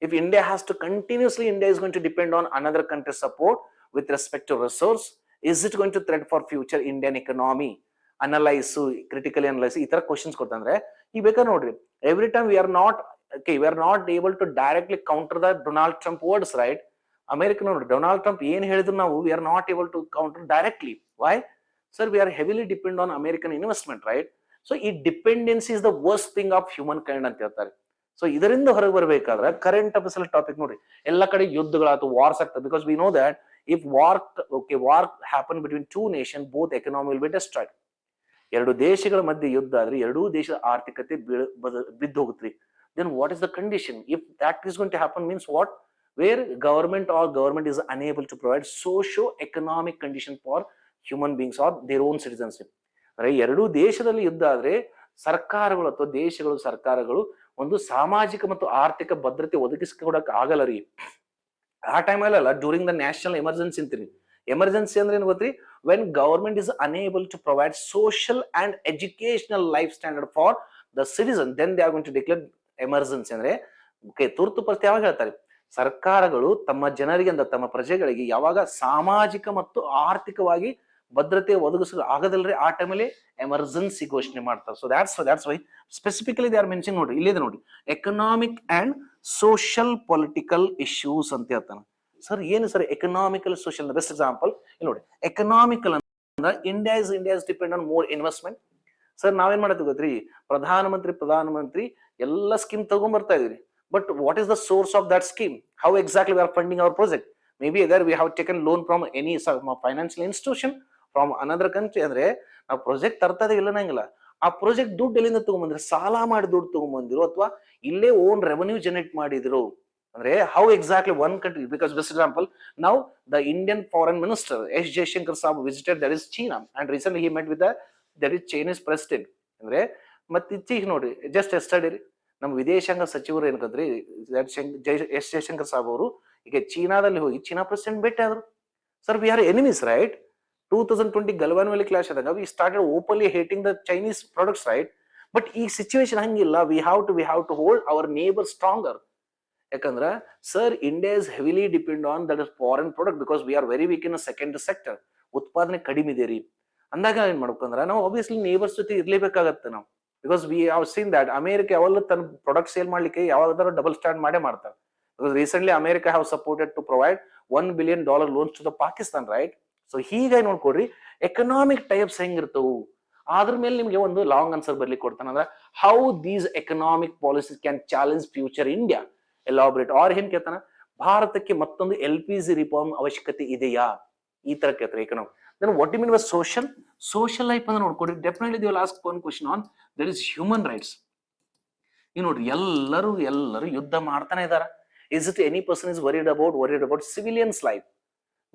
If India has to continuously, India is going to depend on another country's support with respect to resource. Is it going to threat for future Indian economy? Analyze, critically analyze. ಈ ತರ questions ಕೊಡ್ತಂದ್ರೆ ಈ ಬೇಕಾದ್ರೆ ನೋಡ್ರಿ, every time we are not able to directly counter the Donald Trump words, right? American ನೋಡಿ, ಡೊನಾಲ್ಡ್ ಟ್ರಂಪ್ ಏನ್ ಹೇಳಿದ್ರು ನಾವು we are not able to counter directly. Why sir? We are heavily depend on American investment, right? So ಈ dependency is the worst thing of human kind ಅಂತ ಹೇಳ್ತಾರೆ. ಸೊ ಇದರಿಂದ ಹೊರಗೆ ಬರಬೇಕಾದ್ರೆ ಕರೆಂಟ್ ಅಫೇರ್ಸ್ ಟಾಪಿಕ್ ನೋಡ್ರಿ, ಎಲ್ಲ ಕಡೆ ಯುದ್ಧಗಳಾಯ್ತು, ವಾರ್ಸ್ ಆಗ್ತದೆ. Because we know that if war happen between 2 nations, both economy will be destroyed. 2 ದೇಶಗಳ ಮಧ್ಯೆ ಯುದ್ಧ ಆದ್ರೆ 2 ದೇಶದ ಆರ್ಥಿಕತೆ ಬಿದ್ದು ಹೋಗುತ್ತೆ. Then what is the condition? If that is going to happen means what? Where government is unable to provide socio-economic condition for human beings or their own citizenship. 2 ದೇಶದಲ್ಲಿ ಯುದ್ಧ ಆದ್ರೆ ಸರ್ಕಾರಗಳು ಅಥವಾ ದೇಶಗಳು ಸರ್ಕಾರಗಳು ಒಂದು ಸಾಮಾಜಿಕ ಮತ್ತು ಆರ್ಥಿಕ ಭದ್ರತೆ ಒದಗಿಸ್ಕೊಡಕ್ ಆಗಲ್ಲ ರೀ. ಆ ಟೈಮಲ್ಲ ಡ್ಯೂರಿಂಗ್ ದ ನ್ಯಾಷನಲ್ ಎಮರ್ಜೆನ್ಸಿ ಅಂತೀರಿ. ಎಮರ್ಜೆನ್ಸಿ ಅಂದ್ರೆ ಏನು ಗೊತ್ತ್ರಿ? When government is unable to provide social and educational life standard for the citizen, then they are going to declare emergency. ಅಂದ್ರೆ ತುರ್ತು ಪರಿಸ್ಥಿತಿ ಯಾವಾಗ ಹೇಳ್ತಾರೆ? ಸರ್ಕಾರಗಳು ತಮ್ಮ ಜನರಿಗೆ ಅಂದ್ರೆ ತಮ್ಮ ಪ್ರಜೆಗಳಿಗೆ ಯಾವಾಗ ಸಾಮಾಜಿಕ ಮತ್ತು ಆರ್ಥಿಕವಾಗಿ ಭದ್ರತೆ ಒದಗಿಸಲು ಆಗದಲ್ರಿ, ಆ ಟೈಮಲ್ಲಿ ಎಮರ್ಜೆನ್ಸಿ ಘೋಷಣೆ ಮಾಡ್ತಾರೆ. So that's why specifically they are mention. ನೋಡ್ರಿ ಇಲ್ಲಿದೆ ನೋಡಿ, economic and social political issues ಅಂತ ಹೇಳ್ತಾನೆ. ಸರ್ ಏನು sir economical social? Best example ಇಲ್ಲಿ ನೋಡಿ. ಎಕನಾಮಿಕಲ್ ಅಂದ್ರೆ India is depend on more investment. Sir ನಾವೇನ್ ಮಾಡತ್ತೀವಿ ಗೊತ್ತ್ರಿ? ಪ್ರಧಾನಮಂತ್ರಿ ಎಲ್ಲ ಸ್ಕೀಮ್ ತಗೊಂಡ್ಬರ್ತಾ ಇದೀವಿ. But what is the source of that scheme? How exactly we are funding our project? May be either we have taken loan from any financial institution from another country. ಅಂದ್ರೆ ನಾವು ಪ್ರಾಜೆಕ್ಟ್ ತರ್ತಾ ಇದೀವಿ ಇಲ್ಲ ನಂಗಿಲ್ಲ, ಆ ಪ್ರಾಜೆಕ್ಟ್ ದುಡ್ಡು ಎಲ್ಲಿಂದ ತಗೊಂಡ್ಬಂದ್ರೆ? ಸಾಲ ಮಾಡಿ ದುಡ್ಡು ತಗೊಂಡ್ಬಂದಿರೋ ಅಥವಾ ಇಲ್ಲೇ ಓನ್ ರೆವೆನ್ಯೂ ಜನರೇಟ್ ಮಾಡಿದ್ರು? ಅಂದ್ರೆ how exactly one country? Because best example, now the Indian foreign minister S Jaishankar sahab visited that is China and recently he met with that is Chinese president. ಅಂದ್ರೆ ಮತ್ತೆ ಇತ್ತೀಗ ನೋಡ್ರಿ, ಜಸ್ಟ್ ಎಸ್ಟರ್ಡೇ ನಮ್ಮ ವಿದೇಶಾಂಗ ಸಚಿವರು ಏನಂತಂದ್ರಿ, ಎಸ್ ಜಯಶಂಕರ್ ಸಾಬ್ ಅವರು ಈಗ ಚೀನಾದಲ್ಲಿ ಹೋಗಿ ಚೀನಾ ಪ್ರೆಸಿಡೆಂಟ್ ಭೇಟಿ ಆದ್ರು. Sir we are enemies right? 2020 Galwan valley clash ಆದಾಗ we started openly hating the Chinese products right. But ಈ ಸಿಚುವೇಶನ್ ಹಂಗಿಲ್ಲ. We have to hold our neighbour stronger. ಯಾಕಂದ್ರ sir India is heavily depend on that is foreign product because we are very weak in secondary sector. ಉತ್ಪಾದನೆ ಕಡಿಮೆ ಇದೆ ರೀ. ಅಂದಾಗ ಏನ್ ಮಾಡ್ಬೇಕಂದ್ರ ನಾವು ಆಬ್ವಿಯಸ್ಲಿ ನೇಬರ್ಸ್ ಜೊತೆ ಇರ್ಲೇಬೇಕಾಗತ್ತೆ ನಾವು. Because we have seen that America ಯಾವಾಗಲೂ ತನ್ನ ಪ್ರಾಡಕ್ಟ್ ಸೇಲ್ ಮಾಡ್ಲಿಕ್ಕೆ ಯಾವಾಗಾದ್ರೂ ಡಬಲ್ ಸ್ಟ್ಯಾಂಡ್ ಮಾಡೇ ಮಾಡ್ತಾರೆ. Because recently America have supported to provide $1 billion loans to the Pakistan right. So ಹೀಗಾಗಿ ನೋಡ್ಕೊಡ್ರಿ ಎಕನಾಮಿಕ್ ಟೈಪ್ಸ್ ಹೆಂಗಿರ್ತವು, ಅದ್ರ ಮೇಲೆ ನಿಮ್ಗೆ ಒಂದು ಲಾಂಗ್ ಆನ್ಸರ್ ಬರ್ಲಿಕ್ಕೆ ಕೊಡ್ತಾನೆ. ಅಂದ್ರೆ how these economic policies can challenge future India elaborate. ಆರ್ ಏನ್ ಕೇಳ್ತಾನ, ಭಾರತಕ್ಕೆ ಮತ್ತೊಂದು LPG ರಿಫಾರ್ಮ್ ಅವಶ್ಯಕತೆ ಇದೆಯಾ? ಈ ತರ ಕೇಳ್ತಾರೆ economic. Then what you mean by social life ಅಂದ್ರೆ ನೋಡ್ಕೊಡ್ರಿ, definitely they will ask one question on that is human rights. ಈ ನೋಡ್ರಿ ಎಲ್ಲರೂ ಯುದ್ಧ ಮಾಡ್ತಾನೆ ಇದಾರ. Is it any person is worried about civilians life?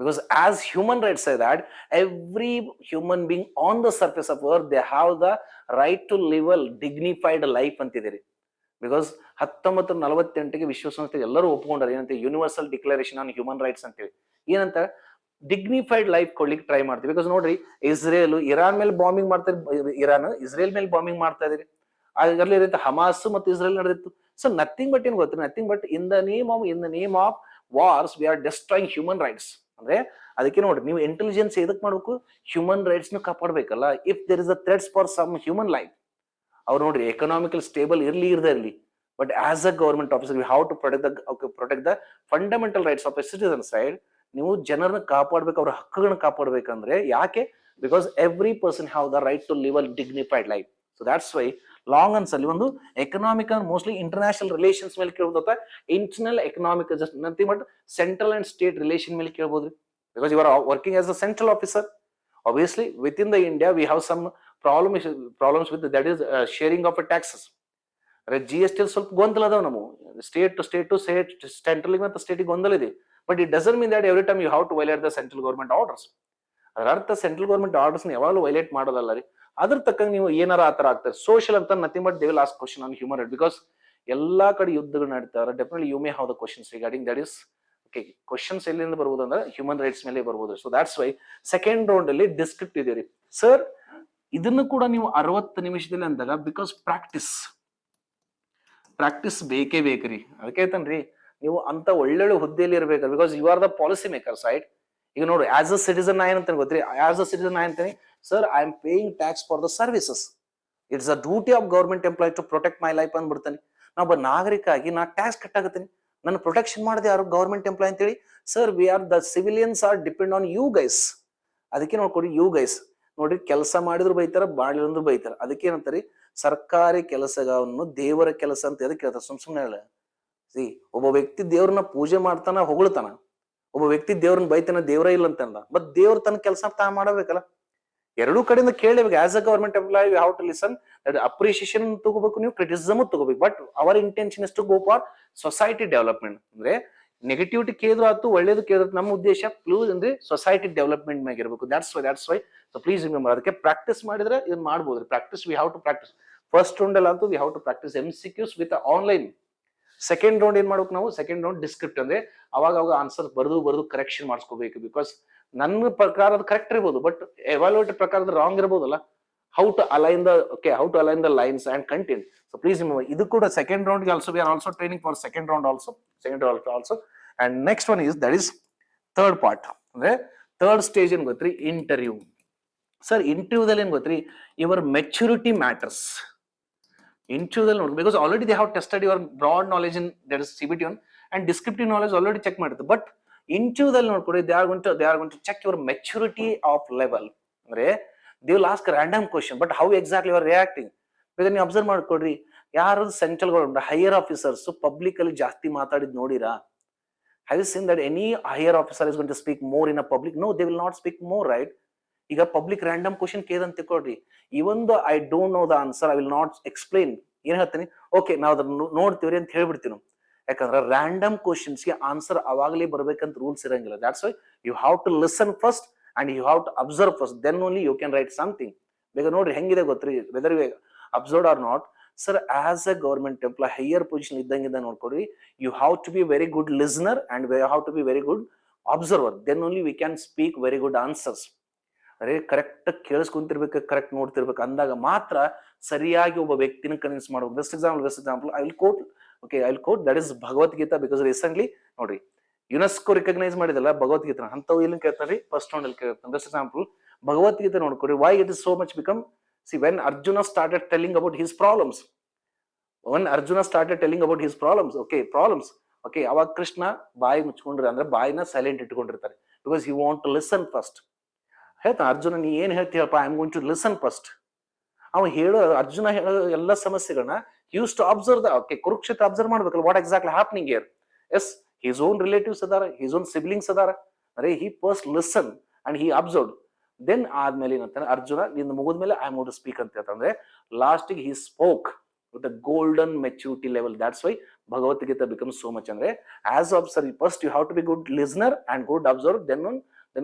Because as human rights say that every human being on the surface of earth they have the right to live a dignified life ಅಂತಿದ್ದೀರಿ. ಬಿಕಾಸ್ 1948ಗೆ ವಿಶ್ವಸಂಸ್ಥೆ ಎಲ್ಲರೂ ಒಪ್ಕೊಂಡ್ರೆ ಏನಂತ, universal declaration on human rights ಅಂತೇಳಿ. ಏನಂತ ಡಿಗ್ನಿಫೈಡ್ ಲೈಫ್ ಕೊಡ್ಲಿಕ್ಕೆ ಟ್ರೈ ಮಾಡ್ತೀವಿ. ಬಿಕಾಸ್ ನೋಡ್ರಿ ಇಸ್ರೇಲ್ ಇರಾನ್ ಮೇಲೆ ಬಾಂಬಿಂಗ್ ಮಾಡ್ತಾ, ಇಸ್ರೇಲ್ ಮೇಲೆ ಬಾಂಬಿಂಗ್ ಮಾಡ್ತಾ ಇದೀರಿ. ಅದರಲ್ಲಿ ಇರುತ್ತೆ ಹಮಾಸ್ ಮತ್ತು ಇಸ್ರೇಲ್ ನಡೆದಿತ್ತು. ಸೊ ನಥಿಂಗ್ ಬಟ್ ಏನ್ ಗೊತ್ತಿಲ್ಲ, nothing but in the name of wars we are destroying human rights. ಅಂದ್ರೆ ಅದಕ್ಕೆ ನೋಡ್ರಿ, ನೀವು ಇಂಟೆಲಿಜೆನ್ಸ್ ಎದಕ್ ಮಾಡ್ಬೇಕು? ಹ್ಯೂಮನ್ ರೈಟ್ಸ್ ನ ಕಾಪಾಡ್ಬೇಕಲ್ಲ. If there is a threats for some human life, ಅವ್ರು ನೋಡ್ರಿ ಎಕನಾಮಿಕಲ್ ಸ್ಟೇಬಲ್ ಇರಲಿ, but as a government officer we have to protect the fundamental rights of a citizens right. ನೀವು ಜನರನ್ನ ಕಾಪಾಡ್ಬೇಕು, ಅವ್ರ ಹಕ್ಕುಗಳನ್ನ ಕಾಪಾಡ್ಬೇಕಂದ್ರೆ ಯಾಕೆ? Because every person have the right to live a dignified life. So that's why long ಅನ್ಸಲ್ಲಿ ಒಂದು ಎಕನಾಮಿಕ್ ಮೋಸ್ಟ್ಲಿ ಇಂಟರ್ನ್ಯಾಷನಲ್ ರಿಲೇಷನ್ಸ್ ಮೇಲೆ ಕೇಳ್ಬೋದು, ಅಥವಾ internal economic just nothing but central and state relation ಮೇಲೆ ಕೇಳ್ಬೋದ್ರಿ. Because you are working as a central officer. Obviously with in the India we have some problems with that is sharing of taxes. GST ಸ್ವಲ್ಪ ಗೊಂದಲ ಅದಾವ ನಾವು, ಸ್ಟೇಟ್ ಟು ಸೆಂಟ್ರಲ್ ಮತ್ತು ಸ್ಟೇಟಿಗೆ ಗೊಂದಲ ಇದೆ. But it doesn't mean that every time you have to violate the central government orders. ಅದರ ಅರ್ಥ ಸೆಂಟ್ರಲ್ ಗವರ್ಮೆಂಟ್ ಆರ್ಡರ್ಸ್ ಯಾವಾಗಲೂ ವೈಲೇಟ್ ಮಾಡೋದಲ್ಲ ರೀ. ಅದ್ರ ತಕ್ಕಂಗೆ ನೀವು ಏನಾರ ಆತರ ಆಗ್ತಾರೆ. ಸೋಷಿಯಲ್ ಅಂತ nothing but they will ask question on human right. Because ಎಲ್ಲಾ ಕಡೆ ಯುದ್ಧಗಳು ನಡೀತಾರೆ. Definitely you may have the questions regarding that is okay. Questions ಎಲ್ಲಿಂದ ಬರ್ಬೋದು ಅಂದ್ರೆ ಹ್ಯೂಮನ್ ರೈಟ್ಸ್ ಮೇಲೆ ಬರ್ಬೋದು. So that's why second round ಅಲ್ಲಿ ಡಿಸ್ಕ್ರಿಪ್ಟ್ ಇದೆ ರೀ ಸರ್. ಇದನ್ನು ಕೂಡ ನೀವು 60 ನಿಮಿಷದಲ್ಲಿ ಅಂದಾಗ ಬಿಕಾಸ್ ಪ್ರಾಕ್ಟೀಸ್ ಬೇಕೇ ಬೇಕ್ರಿ. ಅದಕ್ಕೆ ಹೇಳ್ತಾನ್ರಿ, ನೀವು ಅಂತ ಒಳ್ಳೊಳ್ಳೆ ಹುದ್ದೆಯಲ್ಲಿ ಇರ್ಬೇಕು. Because you are the policy makers right. ಈಗ ನೋಡಿ ಆಸ್ ಅ ಸಿಟಿಸನ್ ನಾ ಏನಂತ ಗೊತ್ತ್ರಿ, ಆಸ್ ಅ ಸಿಟಿಸನ್ ನಾ ಅಂತೀನಿ, sir I am paying tax for the services. It's a duty of government employ to protect my life ಅಂದ್ಬಿಡ್ತಾನೆ. ನಾವೊಬ್ಬ ನಾಗರಿಕ ಆಗಿ ನಾ ಟ್ಯಾಕ್ಸ್ ಕಟ್ಟಾಗತ್ತೀನಿ, ನನ್ನ ಪ್ರೊಟೆಕ್ಷನ್ ಮಾಡಿದೆ ಯಾರು? ಗವರ್ಮೆಂಟ್ ಎಂಪ್ಲಾಯ್ ಅಂತೇಳಿ. Sir we are the civilians are depend on you guys. ಅದಕ್ಕೆ ನೋಡ್ಕೊಡಿ, ಯು ಗೈಸ್ ನೋಡ್ರಿ, ಕೆಲಸ ಮಾಡಿದ್ರು ಬೈತಾರ, ಮಾಡಿದ್ರು ಬೈತಾರ. ಅದಕ್ಕೆ ಏನಂತಾರಿ, ಸರ್ಕಾರಿ ಕೆಲಸವನ್ನು ದೇವರ ಕೆಲಸ ಅಂತ ಎದಕ್ಕೆ ಹೇಳ್ತಾರ? ಸುಮ್ನೆ ಹೇಳ. ಒಬ್ಬ ವ್ಯಕ್ತಿ ದೇವ್ರನ್ನ ಪೂಜೆ ಮಾಡ್ತಾನ, ಹೊಗಳ್ತಾನ. ಒಬ್ಬ ವ್ಯಕ್ತಿ ದೇವ್ರನ್ನ ಬೈತಾನ, ದೇವ್ರ ಇಲ್ಲ ಅಂತ ಅಂದ. ಬಟ್ ದೇವ್ರ ತನ್ನ ಕೆಲಸ ತಾ ಮಾಡಬೇಕಲ್ಲ. ಎರಡೂ ಕಡೆಯಿಂದ ಕೇಳಬೇಕು. As a government employee you have to listen. Appreciation ತಗೋಬೇಕು, ನೀವು ಕ್ರಿಟಿಸಿಸಮ್ ತಗೋಬೇಕು. But our intention is to go for society development. ಅಂದ್ರೆ ನೆಗೆಟಿವಿಟಿ ಕೇಳಿದ್ರು ಆಯ್ತು, ಒಳ್ಳೇದು ಕೇಳಿದ್ರು, ನಮ್ಮ ಉದ್ದೇಶ ಪ್ಲೂಸ್ ಅಂದ್ರೆ ಸೊಸೈಟಿ ಡೆವಲಪ್ಮೆಂಟ್ ಮ್ಯಾಗ ಇರಬೇಕು. That's why so please remember. ಅದಕ್ಕೆ ಪ್ರಾಕ್ಟೀಸ್ ಮಾಡಿದ್ರೆ ಇದನ್ನ ಮಾಡ್ಬೋದ್ರಿ. Practice we have to practise. First round ಅಲ್ಲಿ ಅಂತೂ we have to practise MCQs with online. Second round ಏನ್ ಮಾಡ್ಬೇಕು ನಾವು, ಸೆಕೆಂಡ್ ರೌಂಡ್ ಡಿಸ್ಕ್ರಿಪ್ಟ್ ಅಂದ್ರೆ ಅವಾಗ ಆನ್ಸರ್ ಬರೆದು ಕರೆಕ್ಷನ್ ಮಾಡಿಸ್ಕೋಬೇಕು. ಬಿಕಾಸ್ ನನ್ನ ಪ್ರಕಾರ ಅದು ಕರೆಕ್ಟ್ ಇರ್ಬೋದು, ಬಟ್ ಎವಾಲ್ಯೂಯೇಟರ್ ಪ್ರಕಾರ ಅದು ರಾಂಗ್ ಇರ್ಬೋದಲ್ಲ. How to align the lines and content. So please ಇದು ಕೂಡ ಸೆಕೆಂಡ್ ರೌಂಡ್ ಗೆ also we are also training for second round also. And next one is that is third part. ಅಂದ್ರೆ ಥರ್ಡ್ ಸ್ಟೇಜ್ ಏನ್ ಗೊತ್ತ್ರಿ, ಇಂಟರ್ವ್ಯೂ. ಸರ್ ಇಂಟರ್ವ್ಯೂದಲ್ಲಿ ಏನ್ ಗೊತ್ತ್ರಿ, ಯುವರ್ ಮೆಚುರಿಟಿ ಮ್ಯಾಟರ್ಸ್. ಇಂಟರ್ವ್ಯೂದಲ್ಲಿ ನೋಡಿ, because already they have tested your broad knowledge in that is CBT one and descriptive knowledge already check ಮಾಡಿರುತ್ತೆ. But ಇಂಟರ್ವ್ಯೂದಲ್ಲಿ ನೋಡ್ಕೊಡಿ, they are going to check your maturity of level. ಅಂದ್ರೆ they will ask random question, but how exactly you are reacting. ಬೇಕಾದ್ರೆ ನೀವು ಅಬ್ಸರ್ವ್ ಮಾಡ್ಕೊಡ್ರಿ, ಯಾರು central government higher officers public ಅಲ್ಲಿ ಜಾಸ್ತಿ ಮಾತಾಡಿದ್ ನೋಡಿರಾ? Have you seen that any higher officer is going to speak more in a public? No, they will not speak more, right? ಈಗ ಪಬ್ಲಿಕ್ ರ್ಯಾಂಡಮ್ ಕ್ವಶನ್ ಕೇಳಂತ ತಿಳ್ಕೊಡ್ರಿ, even though I don't know the answer, I will not explain. ಏನ್ ಹೇಳ್ತೀನಿ, ಓಕೆ ನಾವು ಅದನ್ನ ನೋಡ್ತೀವ್ರಿ ಅಂತ ಹೇಳ್ಬಿಡ್ತೀವಿ. ಯಾಕಂದ್ರೆ ರ್ಯಾಂಡಮ್ ಕ್ವಶನ್ಸ್ಗೆ ಆನ್ಸರ್ ಅವಾಗಲೇ ಬರ್ಬೇಕಂತ ರೂಲ್ಸ್ ಇರಂಗಿಲ್ಲ. That's why you have to listen first and you have to observe first, then only you can write something. ಬೇಗ ನೋಡ್ರಿ ಹೆಂಗಿದೆ ಗೊತ್ತ್ರಿ, whether you observe or not. Sir as a government employ higher position ಇದ್ದಂಗಿದ್ದ ನೋಡ್ಕೊಡ್ರಿ, you have to be very good listener and you have to be very good observer, then only we can speak very good answers. ಅರೆ ಕರೆಕ್ಟ್ ಕೇಳಿಸ್ಕೊಂತಿರ್ಬೇಕು, ಕರೆಕ್ಟ್ ನೋಡ್ತಿರ್ಬೇಕು, ಅಂದಾಗ ಮಾತ್ರ ಸರಿಯಾಗಿ ಒಬ್ಬ ವ್ಯಕ್ತಿನ ಕನ್ವಿನ್ಸ್ ಮಾಡ್ಬೇಕು. Best example I will quote that is Bhagavadgita. Because recently ನೋಡ್ರಿ ಯುನೆಸ್ಕೋ ರಿಕಗ್ನೈಸ್ ಮಾಡಿದಲ್ಲ ಭಗವದ್ಗೀತಾ, ಅಂತವು ಇಲ್ಲಿ ಕೇಳ್ತಾರ್ರಿ ಫಸ್ಟ್ ರೌಂಡ್ ಅಲ್ಲಿ ಕೇಳ್ತಾನೆ. ಬೆಸ್ಟ್ ಎಕ್ಸಾಂಪಲ್ ಭಗವದ್ಗೀತೆ ನೋಡ್ಕೊಡ್ರಿ, why it is so much become. See when Arjuna started telling about his problems, okay ಅವಾಗ ಕೃಷ್ಣ ಬಾಯಿ ಮುಚ್ಕೊಂಡ್ರಿ, ಅಂದ್ರೆ ಬಾಯಿನ ಸೈಲೆಂಟ್ ಇಟ್ಕೊಂಡಿರ್ತಾರೆ. Because you want to listen first. ಹೇಳ್ತಾ ಅರ್ಜುನ ನೀ ಏನ್ ಹೇಳ್ತೀಯಪ್ಪ, I am going to listen first. Arjuna ಹೇಳೋ ಎಲ್ಲ ಸಮಸ್ಯೆಗಳನ್ನ use to observe Kurukshetra observe ಮಾಡ್ಬೇಕಲ್ಲ, what exactly happening here. Yes his own relatives ಅದಾರ, ಹಿಸ್ ಓನ್ ಸಿಬ್ಲಿಂಗ್ಸ್ ಅದಾರ, are he first listen and he observe. Then ಆದ್ಮೇಲೆ ಏನಂತಾನೆ ಅರ್ಜುನ ನಿಂದ ಮುಗಿದ್ಮೇಲೆ I am going to speak ಅಂತ ಹೇಳ್ತಂದ್ರೆ last he spoke with the golden maturity level. That's why Bhagavad Gita become so much. ಅಂದ್ರೆ as observe first you have to be good listener and good observe, then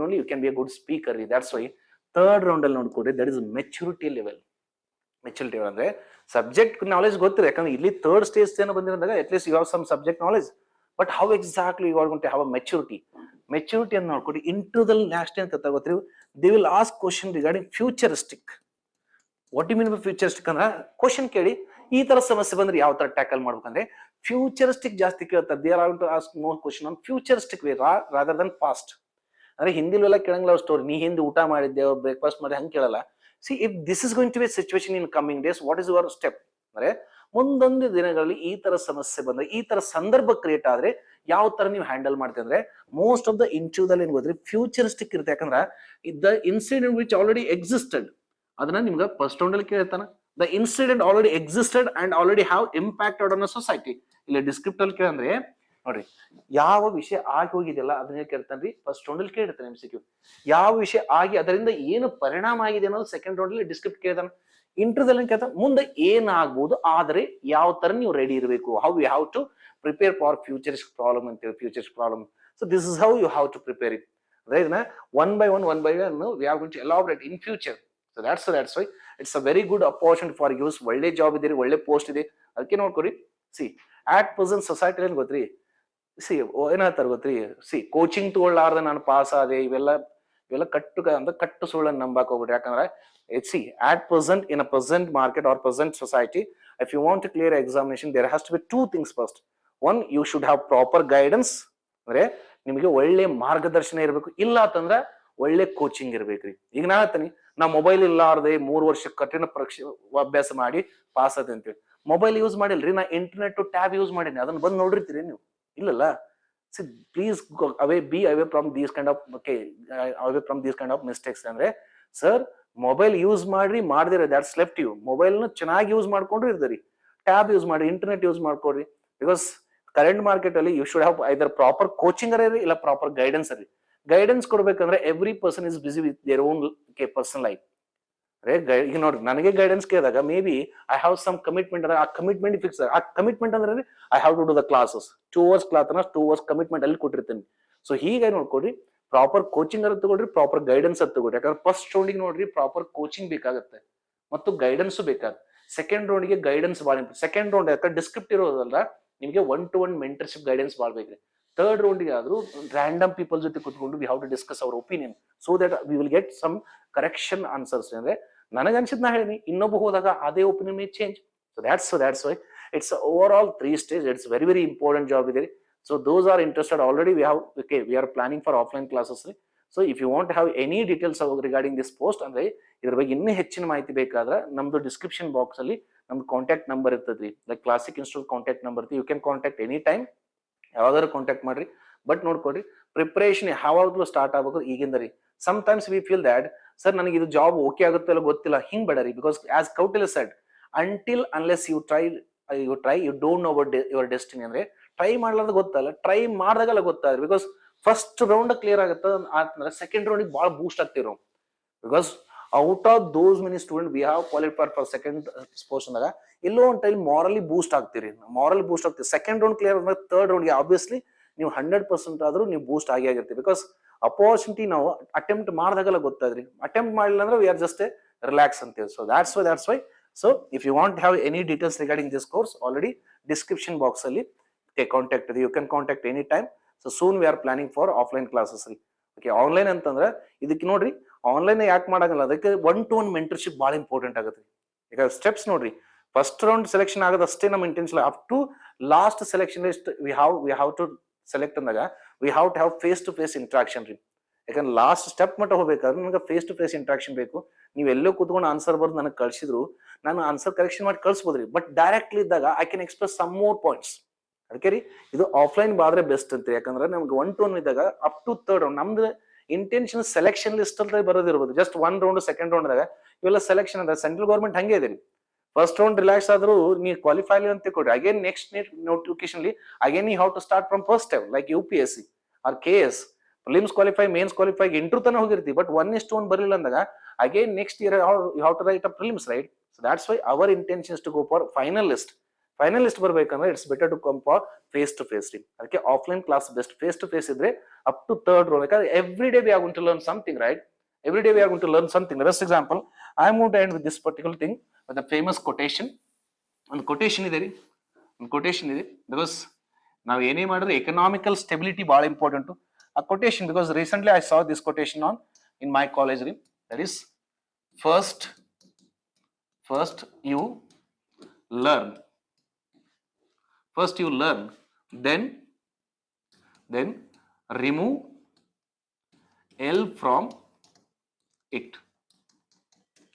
only you can be a good speaker. That's why third round ಅಲ್ಲಿ ನೋಡ್ಕೊಡ್ರಿ, that is maturity level. Maturity ಅಂದ್ರೆ ಸಬ್ಜೆಕ್ಟ್ ನಾಲೆಜ್ ಗೊತ್ತಿರ, ಯಾಕಂದ್ರೆ ಇಲ್ಲಿ ಥರ್ಡ್ ಸ್ಟೇಜ್ ಏನೋ ಬಂದಿರೋದಾಗ at least you have some subject knowledge, but how exactly you are going to have a maturity ಅಂತ ನೋಡ್ಕೊಡಿ. ಇಂಟರ್ವ್ಯೂದಲ್ಲಿ ನೆಕ್ಸ್ಟ್ ಏನ್ ಗೊತ್ತಿರಿ, they will ask question regarding futuristic. What you mean by futuristic ಅಂದ್ರೆ ಕ್ವಶನ್ ಕೇಳಿ ಈ ತರ ಸಮಸ್ಯೆ ಬಂದ್ರೆ ಯಾವ ತರ ಟ್ಯಾಕಲ್ ಮಾಡ್ಬೇಕಂದ್ರೆ ಫ್ಯೂಚರಿಸ್ಟಿಕ್ ಜಾಸ್ತಿ ಕೇಳ್ತಾರೆ. They are to ask more question on futuristic way rather than past. ಅಂದ್ರೆ ಹಿಂದಿಲೆಲ್ಲ ಕೇಳಂಗಿಲ್ಲ ಸ್ಟೋರಿ, ನೀ ಹಿಂದೆ ಊಟ ಮಾಡಿದ್ದೆ ಬ್ರೇಕ್ಫಾಸ್ಟ್ ಮಾಡಿ ಹಂಗೆ ಕೇಳಲ್ಲ. See if this is going to be situation in coming days, what is your step ಅಂದ್ರೆ ಮುಂದೊಂದು ದಿನಗಳಲ್ಲಿ ಈ ತರ ಸಮಸ್ಯೆ ಬಂದ್ರೆ, ಈ ತರ ಸಂದರ್ಭ ಕ್ರಿಯೇಟ್ ಆದ್ರೆ ಯಾವ ತರ ನೀವು ಹ್ಯಾಂಡಲ್ ಮಾಡ್ತೀವಿ ಅಂದ್ರೆ ಮೋಸ್ಟ್ ಆಫ್ ದ ಇಂಟರ್ವ್ಯೂದಲ್ಲಿ ಏನ್ ಗೊತ್ತ್ರಿ ಫ್ಯೂಚರಿಸ್ಟಿಕ್ ಇರುತ್ತೆ. ಯಾಕಂದ್ರೆ the incident which already existed ಅದನ್ನ ನಿಮ್ಗೆ ಫಸ್ಟ್ ರೌಂಡ್ ಅಲ್ಲಿ ಕೇಳ್ತಾನ. The incident already existed and already have impacted on a society. ಇಲ್ಲಿ ಡಿಸ್ಕ್ರಿಪ್ಟ್ ಅಲ್ಲಿ ಕೇಳಂದ್ರೆ ನೋಡ್ರಿ ಯಾವ ವಿಷಯ ಆಗಿ ಹೋಗಿದೆಯಲ್ಲ ಅದನ್ನ ಕೇಳ್ತಾನ್ರಿ, ಫಸ್ಟ್ ರೌಂಡ್ ಅಲ್ಲಿ ಕೇಳಿರ್ತಾನೆ MCQ. ಯಾವ ವಿಷಯ ಆಗಿ ಅದರಿಂದ ಏನು ಪರಿಣಾಮ ಆಗಿದೆ ಅನ್ನೋದು ಸೆಕೆಂಡ್ ರೌಂಡ್ ಅಲ್ಲಿ ಡಿಸ್ಕ್ರಿಪ್ಟ್ ಕೇಳ್ತಾನೆ. ಇಂಟರ್ವ್ಯೂದಲ್ಲಿ ಕೇಳ್ತಾನೆ ಮುಂದೆ ಏನಾಗ್ಬೋದು, ಆದ್ರೆ ಯಾವ ತರ ನೀವು ರೆಡಿ ಇರಬೇಕು, how you have to prepare for futurist problem ಅಂತೇಳಿ. Futurist problem, so this is how you have to prepare it. ಅದನ್ನ one by one we are going to elaborate in future. So that's why it's a very good opportunity for you. ಒಳ್ಳೆ ಜಾಬ್ ಇದೆ, ಒಳ್ಳೆ ಪೋಸ್ಟ್ ಇದೆ, ಅದಕ್ಕೆ ನೋಡ್ಕೊರಿ. ಸಿ ಆಟ್ ಪ್ರೆಸೆಂಟ್ ಸೊಸೈಟಿ ಏನ್ ಗೊತ್ತ್ರಿ, ಸಿ ಏನಾಗ್ತಾರ ಗೊತ್ತ್ರಿ, ಸಿ ಕೋಚಿಂಗ್ ತಗೊಳ್ಳಾರ್ದ ನಾನು ಪಾಸ್ ಆದೆ, ಇವೆಲ್ಲ ಕಟ್ಟು ಸುಳ್ಳನ್ನು ನಂಬಾಕ್ ಹೋಗ್ಬಿಟ್ರಿ. ಯಾಕಂದ್ರೆ see at present in a present market are present society, if you want to clear examination there has to be two things. First one, you should have proper guidance, ಅಂದ್ರೆ ನಿಮಗೆ ಒಳ್ಳೆ ಮಾರ್ಗದರ್ಶನ ಇರಬೇಕು. ಇಲ್ಲ ಅಂತಂದ್ರೆ ಒಳ್ಳೆ ಕೋಚಿಂಗ್ ಇರ್ಬೇಕ್ರಿ. ಈಗ ನಾ ಹೇಳ್ತೀನಿ, ನಾ ಮೊಬೈಲ್ ಇಲ್ಲಾರ್ದೆ 3 ವರ್ಷ ಕಠಿಣ ಪರೀಕ್ಷೆ ಅಭ್ಯಾಸ ಮಾಡಿ ಪಾಸ್ ಆದ ಅಂತೇಳಿ ಮೊಬೈಲ್ ಯೂಸ್ ಮಾಡಿಲ್ರಿ, ನಾ ಇಂಟರ್ನೆಟ್ ಟ್ಯಾಬ್ ಯೂಸ್ ಮಾಡೀನಿ, ಅದನ್ನ ಬಂದು ನೋಡಿರ್ತೀರಿ ನೀವು? ಇಲ್ಲಲ್ಲ. See please be away from these kind of mistakes. ಅಂದ್ರೆ ಸರ್ ಮೊಬೈಲ್ ಯೂಸ್ ಮಾಡ್ರಿ, ಮಾಡ್ದಿರ ದಟ್ಸ್ ಲೆಫ್ಟ್ ಯು. ಮೊಬೈಲ್ ನ ಚೆನ್ನಾಗಿ ಯೂಸ್ ಮಾಡ್ಕೊಂಡ್ರು ಇರ್ದರಿ, ಟ್ಯಾಬ್ ಯೂಸ್ ಮಾಡಿ, ಇಂಟರ್ನೆಟ್ ಯೂಸ್ ಮಾಡ್ಕೊಡ್ರಿ. ಬಿಕಾಸ್ ಕರೆಂಟ್ ಮಾರ್ಕೆಟ್ ಅಲ್ಲಿ you should have either proper coaching ಅರಿ ಇಲ್ಲ ಪ್ರಾಪರ್ ಗೈಡೆನ್ಸ್ ಅರಿ. ಗೈಡೆನ್ಸ್ ಕೊಡ್ಬೇಕಂದ್ರೆ every person is busy with their own personal life. ಈಗ ನೋಡ್ರಿ, ನನಗೆ ಗೈಡೆನ್ಸ್ ಕೇಳಿದಾಗ may be I have some commitment, ಆ ಕಮಿಟ್ಮೆಂಟ್ ಫಿಕ್ಸ್. ಆ ಕಮಿಟ್ಮೆಂಟ್ ಅಂದ್ರೆ I have to do the classes 2 hours class 2 hours commitment ಅಲ್ಲಿ ಕೊಟ್ಟಿರ್ತೀನಿ. ಸೊ ಹೀಗಾಗಿ ನೋಡ್ಕೊಡ್ರಿ, ಪ್ರಾಪರ್ ಕೋಚಿಂಗ್ ಅನ್ನು ತಗೊಳ್ರಿ, ಪ್ರಾಪರ್ ಗೈಡೆನ್ಸ್ ಅದು ತಗೊಳ್ರಿ. ಯಾಕಂದ್ರೆ ಫಸ್ಟ್ ರೌಂಡಿಗೆ ನೋಡ್ರಿ ಪ್ರಾಪರ್ ಕೋಚಿಂಗ್ ಬೇಕಾಗತ್ತೆ ಮತ್ತು ಗೈಡೆನ್ಸ್ ಬೇಕಾಗುತ್ತೆ. ಸೆಕೆಂಡ್ ರೌಂಡ್ಗೆ ಗೈಡೆನ್ಸ್ ಭಾಳ ಇಂಪಾರ್ಟೆಂಟ್. ಸೆಕೆಂಡ್ ರೌಂಡ್ ಯಾಕಂದ್ರೆ ಡಿಸ್ಕ್ರಿಪ್ಟ್ ಇರೋದಲ್ಲ, ನಿಮಗೆ 1-to-1 ಮೆಂಟರ್ಶಿಪ್ ಗೈಡೆನ್ಸ್ ಭಾಳ ಬೇಕ್ರಿ. ಥರ್ಡ್ ರೌಂಡ್ಗೆ ಆದ್ರೂ ರ್ಯಾಂಡಮ್ ಪೀಪಲ್ ಜೊತೆ ಕುತ್ಕೊಂಡು we have to discuss our opinion so that we will get some correction answers. ಅಂದ್ರೆ ನನಗೆ ಅನ್ಸಿದ್ ನಾ ಹೇಳಿ, ಇನ್ನೊಬ್ಬ ಹೋದಾಗ ಅದೇ opinion may change. So that's why it's over all 3 stage. It's very important job ಇದೆ. So those are interested already we are planning for offline classes. So if you want have any details regarding this post, ಅಂದ್ರೆ ಇದ್ರ ಬಗ್ಗೆ ಇನ್ನೂ ಹೆಚ್ಚಿನ ಮಾಹಿತಿ ಬೇಕಾದ್ರೆ ನಮ್ದು ಡಿಸ್ಕ್ರಿಪ್ಷನ್ ಬಾಕ್ಸ್ ಅಲ್ಲಿ ನಮ್ದು ಕಾಂಟ್ಯಾಕ್ಟ್ ನಂಬರ್ ಇರ್ತದ್ರಿ, like classic institute contact number ಇರ್ತದೆ. You can contact any time, ಯಾವಾಗಾದ್ರೂ ಕಾಂಟ್ಯಾಕ್ಟ್ ಮಾಡ್ರಿ. ಬಟ್ ನೋಡ್ಕೊಡ್ರಿ, ಪ್ರಿಪರೇಷನ್ ಯಾವಾಗಲೂ ಸ್ಟಾರ್ಟ್ ಆಗ್ಬೇಕು ಈಗಿಂದ ರೀ. Some times we feel that sir ನನಗೆ ಇದು ಜಾಬ್ ಓಕೆ ಆಗುತ್ತೆ ಇಲ್ಲ ಗೊತ್ತಿಲ್ಲ, ಹಿಂಗ್ ಬೇಡ ರೀ. Because as Kautilya said, until unless you try you don't know about your destiny. ಅಂದ್ರೆ ಟ್ರೈ ಮಾಡ್ಲಾರ್ದ ಗೊತ್ತಲ್ಲ, ಟ್ರೈ ಮಾಡಿದಾಗಲ್ಲ ಗೊತ್ತಾದ್ರೆ. ಬಿಕಾಸ್ ಫಸ್ಟ್ ರೌಂಡ್ ಕ್ಲಿಯರ್ ಆಗುತ್ತೆ ಅಂತಂದ್ರೆ ಸೆಕೆಂಡ್ ರೌಂಡ್ ಭಾಳ ಬೂಸ್ಟ್ ಆಗ್ತಿರೋ. Because out of those many student we have qualified for second portion ಆಗ ಎಲ್ಲೋ ಒಂದು ಟೈಮ್ ಮಾರಲಿ ಬೂಸ್ಟ್ ಆಗ್ತೀರಿ, ಮಾರಲಿ ಬೂಸ್ಟ್ ಆಗ್ತೀರಿ. ಸೆಕೆಂಡ್ ರೌಂಡ್ ಕ್ಲಿಯರ್ ಆದ್ಮೇಲೆ ಥರ್ಡ್ ರೌಂಡ್ಗೆ ಆಬ್ವಿಯಸ್ಲಿ ನೀವು 100% ಆದ್ರೂ ನೀವು ಬೂಸ್ಟ್ ಆಗಿ ಆಗಿರ್ತೀವಿ. ಬಿಕಾಸ್ ಅಪರ್ಚುನಿಟಿ ನಾವು ಅಟೆಂಪ್ಟ್ ಮಾಡಿದಾಗಲ್ಲ ಗೊತ್ತಾದ್ರಿ. ಅಟೆಂಪ್ಟ್ ಮಾಡಲಿಲ್ಲ ಅಂದ್ರೆ ವಿ ಆರ್ ಜಸ್ಟ್ ರಿಲ್ಯಾಕ್ಸ್ ಅಂತೀವಿ. So that's why so if you want have any details regarding this course, already description box ಅಲ್ಲಿ ಕಾಂಟ್ಯಾಕ್ಟ್ ಇದೆ. You can contact any time. So soon we are planning for offline classes ರೀ. ಓಕೆ, ಆನ್ಲೈನ್ ಅಂತಂದ್ರೆ ಇದಕ್ಕೆ ನೋಡ್ರಿ, ಆನ್ಲೈನ್ ಯಾಕೆ ಮಾಡಂಗಿಲ್ಲ, ಅದಕ್ಕೆ 1-to-1 ಮೆಂಟರ್ಶಿಪ್ ಭಾಳ ಇಂಪಾರ್ಟೆಂಟ್ ಆಗುತ್ತೆ. ಈಗ ಸ್ಟೆಪ್ಸ್ ನೋಡ್ರಿ, ಫಸ್ಟ್ ರೌಂಡ್ ಸೆಲೆಕ್ಷನ್ ಆಗೋದಷ್ಟೇ ನಮ್ಮ intention. Up to last selection list we have to select ಅಂದಾಗ we have to have face to face interaction ರೀ. ಯಾಕಂದ್ರೆ ಲಾಸ್ಟ್ ಸ್ಟೆಪ್ ಮಟ್ಟ ಹೋಗ್ಬೇಕಾದ್ರೆ ನನಗೆ ಫೇಸ್ ಟು ಫೇಸ್ ಇಂಟ್ರಾಕ್ಷನ್ ಬೇಕು. ನೀವು ಎಲ್ಲೋ ಕೂತ್ಕೊಂಡು ಆನ್ಸರ್ ಬರ್ದು ನನಗೆ ಕಳ್ಸಿದ್ರು ನಾನು ಆನ್ಸರ್ ಕರೆಕ್ಷನ್ ಮಾಡಿ ಕಳ್ಸ್ಬೋದ್ರಿ. ಬಟ್ ಡೈರೆಕ್ಟ್ಲಿ ಇದ್ದಾಗ I can express some more points. ಅದಕ್ಕೆ ರೀ ಇದು ಆಫ್ಲೈನ್ ಬಾದ್ರೆ ಬೆಸ್ಟ್ ಅಂತ. ಯಾಕಂದ್ರೆ ನಮ್ಗೆ 1-to-1 ಇದ್ದಾಗ ಅಪ್ ಟು ಥರ್ಡ್ ರೌಂಡ್ ನಮ್ದು ಇಂಟೆನ್ಷನ್ ಸೆಲೆಕ್ಷನ್ ಲಿಸ್ಟ್ ಅಲ್ಲಿ ಬರೋದಿರ್ಬೋದು. ಜಸ್ಟ್ 1 ರೌಂಡ್ ಸೆಕೆಂಡ್ ರೌಂಡ್ ದಾಗ ಇವೆಲ್ಲ ಸೆಲೆಕ್ಷನ್ ಅದ. ಸೆಂಟ್ರಲ್ ಗೌರ್ಮೆಂಟ್ ಹಂಗೆ ಇದೆ ರೀ. ಫಸ್ಟ್ ರೌಂಡ್ ರಿಲ್ಯಾಕ್ಸ್ ಆದ್ರೂ ನೀವು ಕ್ವಾಲಿಫೈ ಅಂತ ಕೊಡ್ರಿ. Again next notification again you have to start from first step, like UPSC or KS. Prelims qualify, mains qualify, interview ತನ ಹೋಗಿರ್ತೀವಿ. ಬಟ್ 1:1 ಬರಲಿಲ್ಲ ಅಂದಾಗ again next year you have to write a prelims, right? So that's why our intention to go for final list. Final list ಬರ್ಬೇಕಂದ್ರೆ it's better to come for face to face ರೀ. ಅದಕ್ಕೆ offline class best. Face to face ಇದ್ರೆ ಅಪ್ ಟು ಥರ್ಡ್ ರೌಂಡ್. ಯಾಕಂದ್ರೆ every day we are going to learn something, right? Every day we are going to learn something. The best example, I am going to end with this particular thing with a famous quotation. ಒಂದು quotation ಇದೆ ರೀ, ಒಂದು quotation ಇದೆ. ಬಿಕಾಸ್ ನಾವು ಏನೇ ಮಾಡಿದ್ರೆ ಎಕನಾಮಿಕಲ್ ಸ್ಟೆಬಿಲಿಟಿ ಭಾಳ ಇಂಪಾರ್ಟೆಂಟು. ಆ quotation, because recently I saw this quotation in my college ರೀ. That is, first you learn, then remove L from it.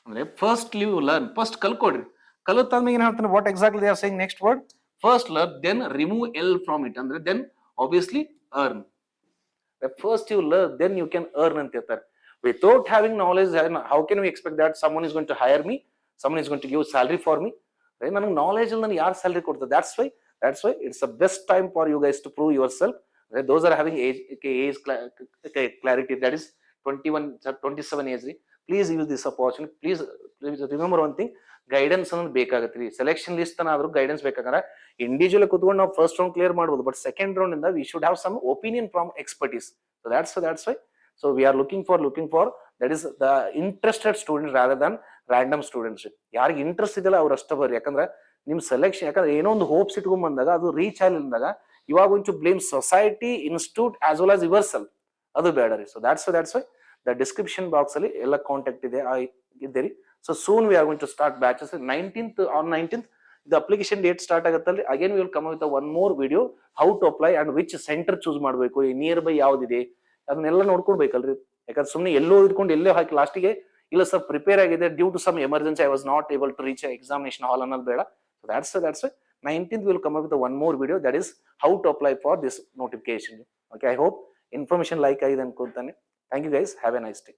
ಅಂದ್ರೆ ಫಸ್ಟ್ ಯು ಲರ್ನ್, ಫಸ್ಟ್ ಕಲ್ಕೊಡ್ರಿ. ಕಲಿತಾದ್ಮೇಲೆ ಏನ್ ಹೇಳ್ತಾನೆ, what exactly they are saying next word, first learn then remove L from it. ಅಂದ್ರೆ then obviously earn. First you learn then you can earn ಅಂತ ಹೇಳ್ತಾರೆ. Without having knowledge how can we expect that someone is going to hire me, someone is going to give salary for me? ನನಗೆ ನಾಲೆಜ್ ಅಲ್ಲಿ ನನಗೆ ಯಾರು ಸ್ಯಾಲರಿ ಕೊಡ್ತಾರೆ? That's why it's the best time for you guys to prove yourself. Those are having age clarity, that is 21 27 age. Please use this opportunity. Please remember one thing, guidance ಅನ್ನೋದು ಬೇಕಾಗತ್ತೆ ರೀ. ಸೆಲೆಕ್ಷನ್ ಲಿಸ್ಟ್ ಆದ್ರೂ ಗೈಡೆನ್ಸ್ ಬೇಕಾದ್ರೆ ಇಂಡಿವಿಜುವಲ್ ಕುತ್ಕೊಂಡು ನಾವು ಫಸ್ಟ್ ರೌಂಡ್ ಕ್ಲಿಯರ್ ಮಾಡ್ಬೋದು. ಬಟ್ ಸೆಕೆಂಡ್ ರೌಂಡ್ ಇಂದ we should have some opinion from expertise. So that's why so we are looking for that is the interested student rather than random students. ಯಾರಿಗೆ ಇಂಟ್ರೆಸ್ಟ್ ಇದೆಯಲ್ಲ ಅವ್ರು ಅಷ್ಟೇ ಬರ್ರಿ. ಯಾಕಂದ್ರೆ ನಿಮ್ ಸೆಲೆಕ್ಷನ್, ಯಾಕಂದ್ರೆ ಏನೋ ಒಂದು ಹೋಪ್ಸ್ ಇಟ್ಕೊಂಡ್ ಬಂದಾಗ ಅದು ರೀಚ್ ಆಗಿಲ್ಲದಾಗ you are going to blame society, institute as well as yourself. ಅದು ಬೇಡ ರೀ. So that's why the description box ಅಲ್ಲಿ ಎಲ್ಲ ಕಾಂಟ್ಯಾಕ್ಟ್ ಇದೆ ರೀ. So soon we are going to start batches. 19th the application date start ಆಗುತ್ತಲ್ರಿ. again we will come with one more video how to apply and which center choose ಮಾಡಬೇಕು, ನಿಯರ್ ಬೈ ಯಾವ್ದಿದೆ ಅದನ್ನೆಲ್ಲ ನೋಡ್ಕೊಳ್ಬೇಕಲ್ರಿ. ಯಾಕಂದ್ರೆ ಸುಮ್ಮನೆ ಎಲ್ಲೋ ಇದ್ಕೊಂಡು ಎಲ್ಲೋ ಹಾಕಿ ಲಾಸ್ಟಿಗೆ ಇಲ್ಲ ಸರ್ ಪ್ರಿಪೇರ್ ಆಗಿದೆ due to some emergency I was not able to reach examination hall ಅನ್ನೋದು ಬೇಡ. So that's why 19th we will come up with one more video, that is how to apply for this notification. Okay, I hope information like ಆಗಿದೆ ಅನ್ಕೊಂತಾನೆ. Thank you guys, have a nice day.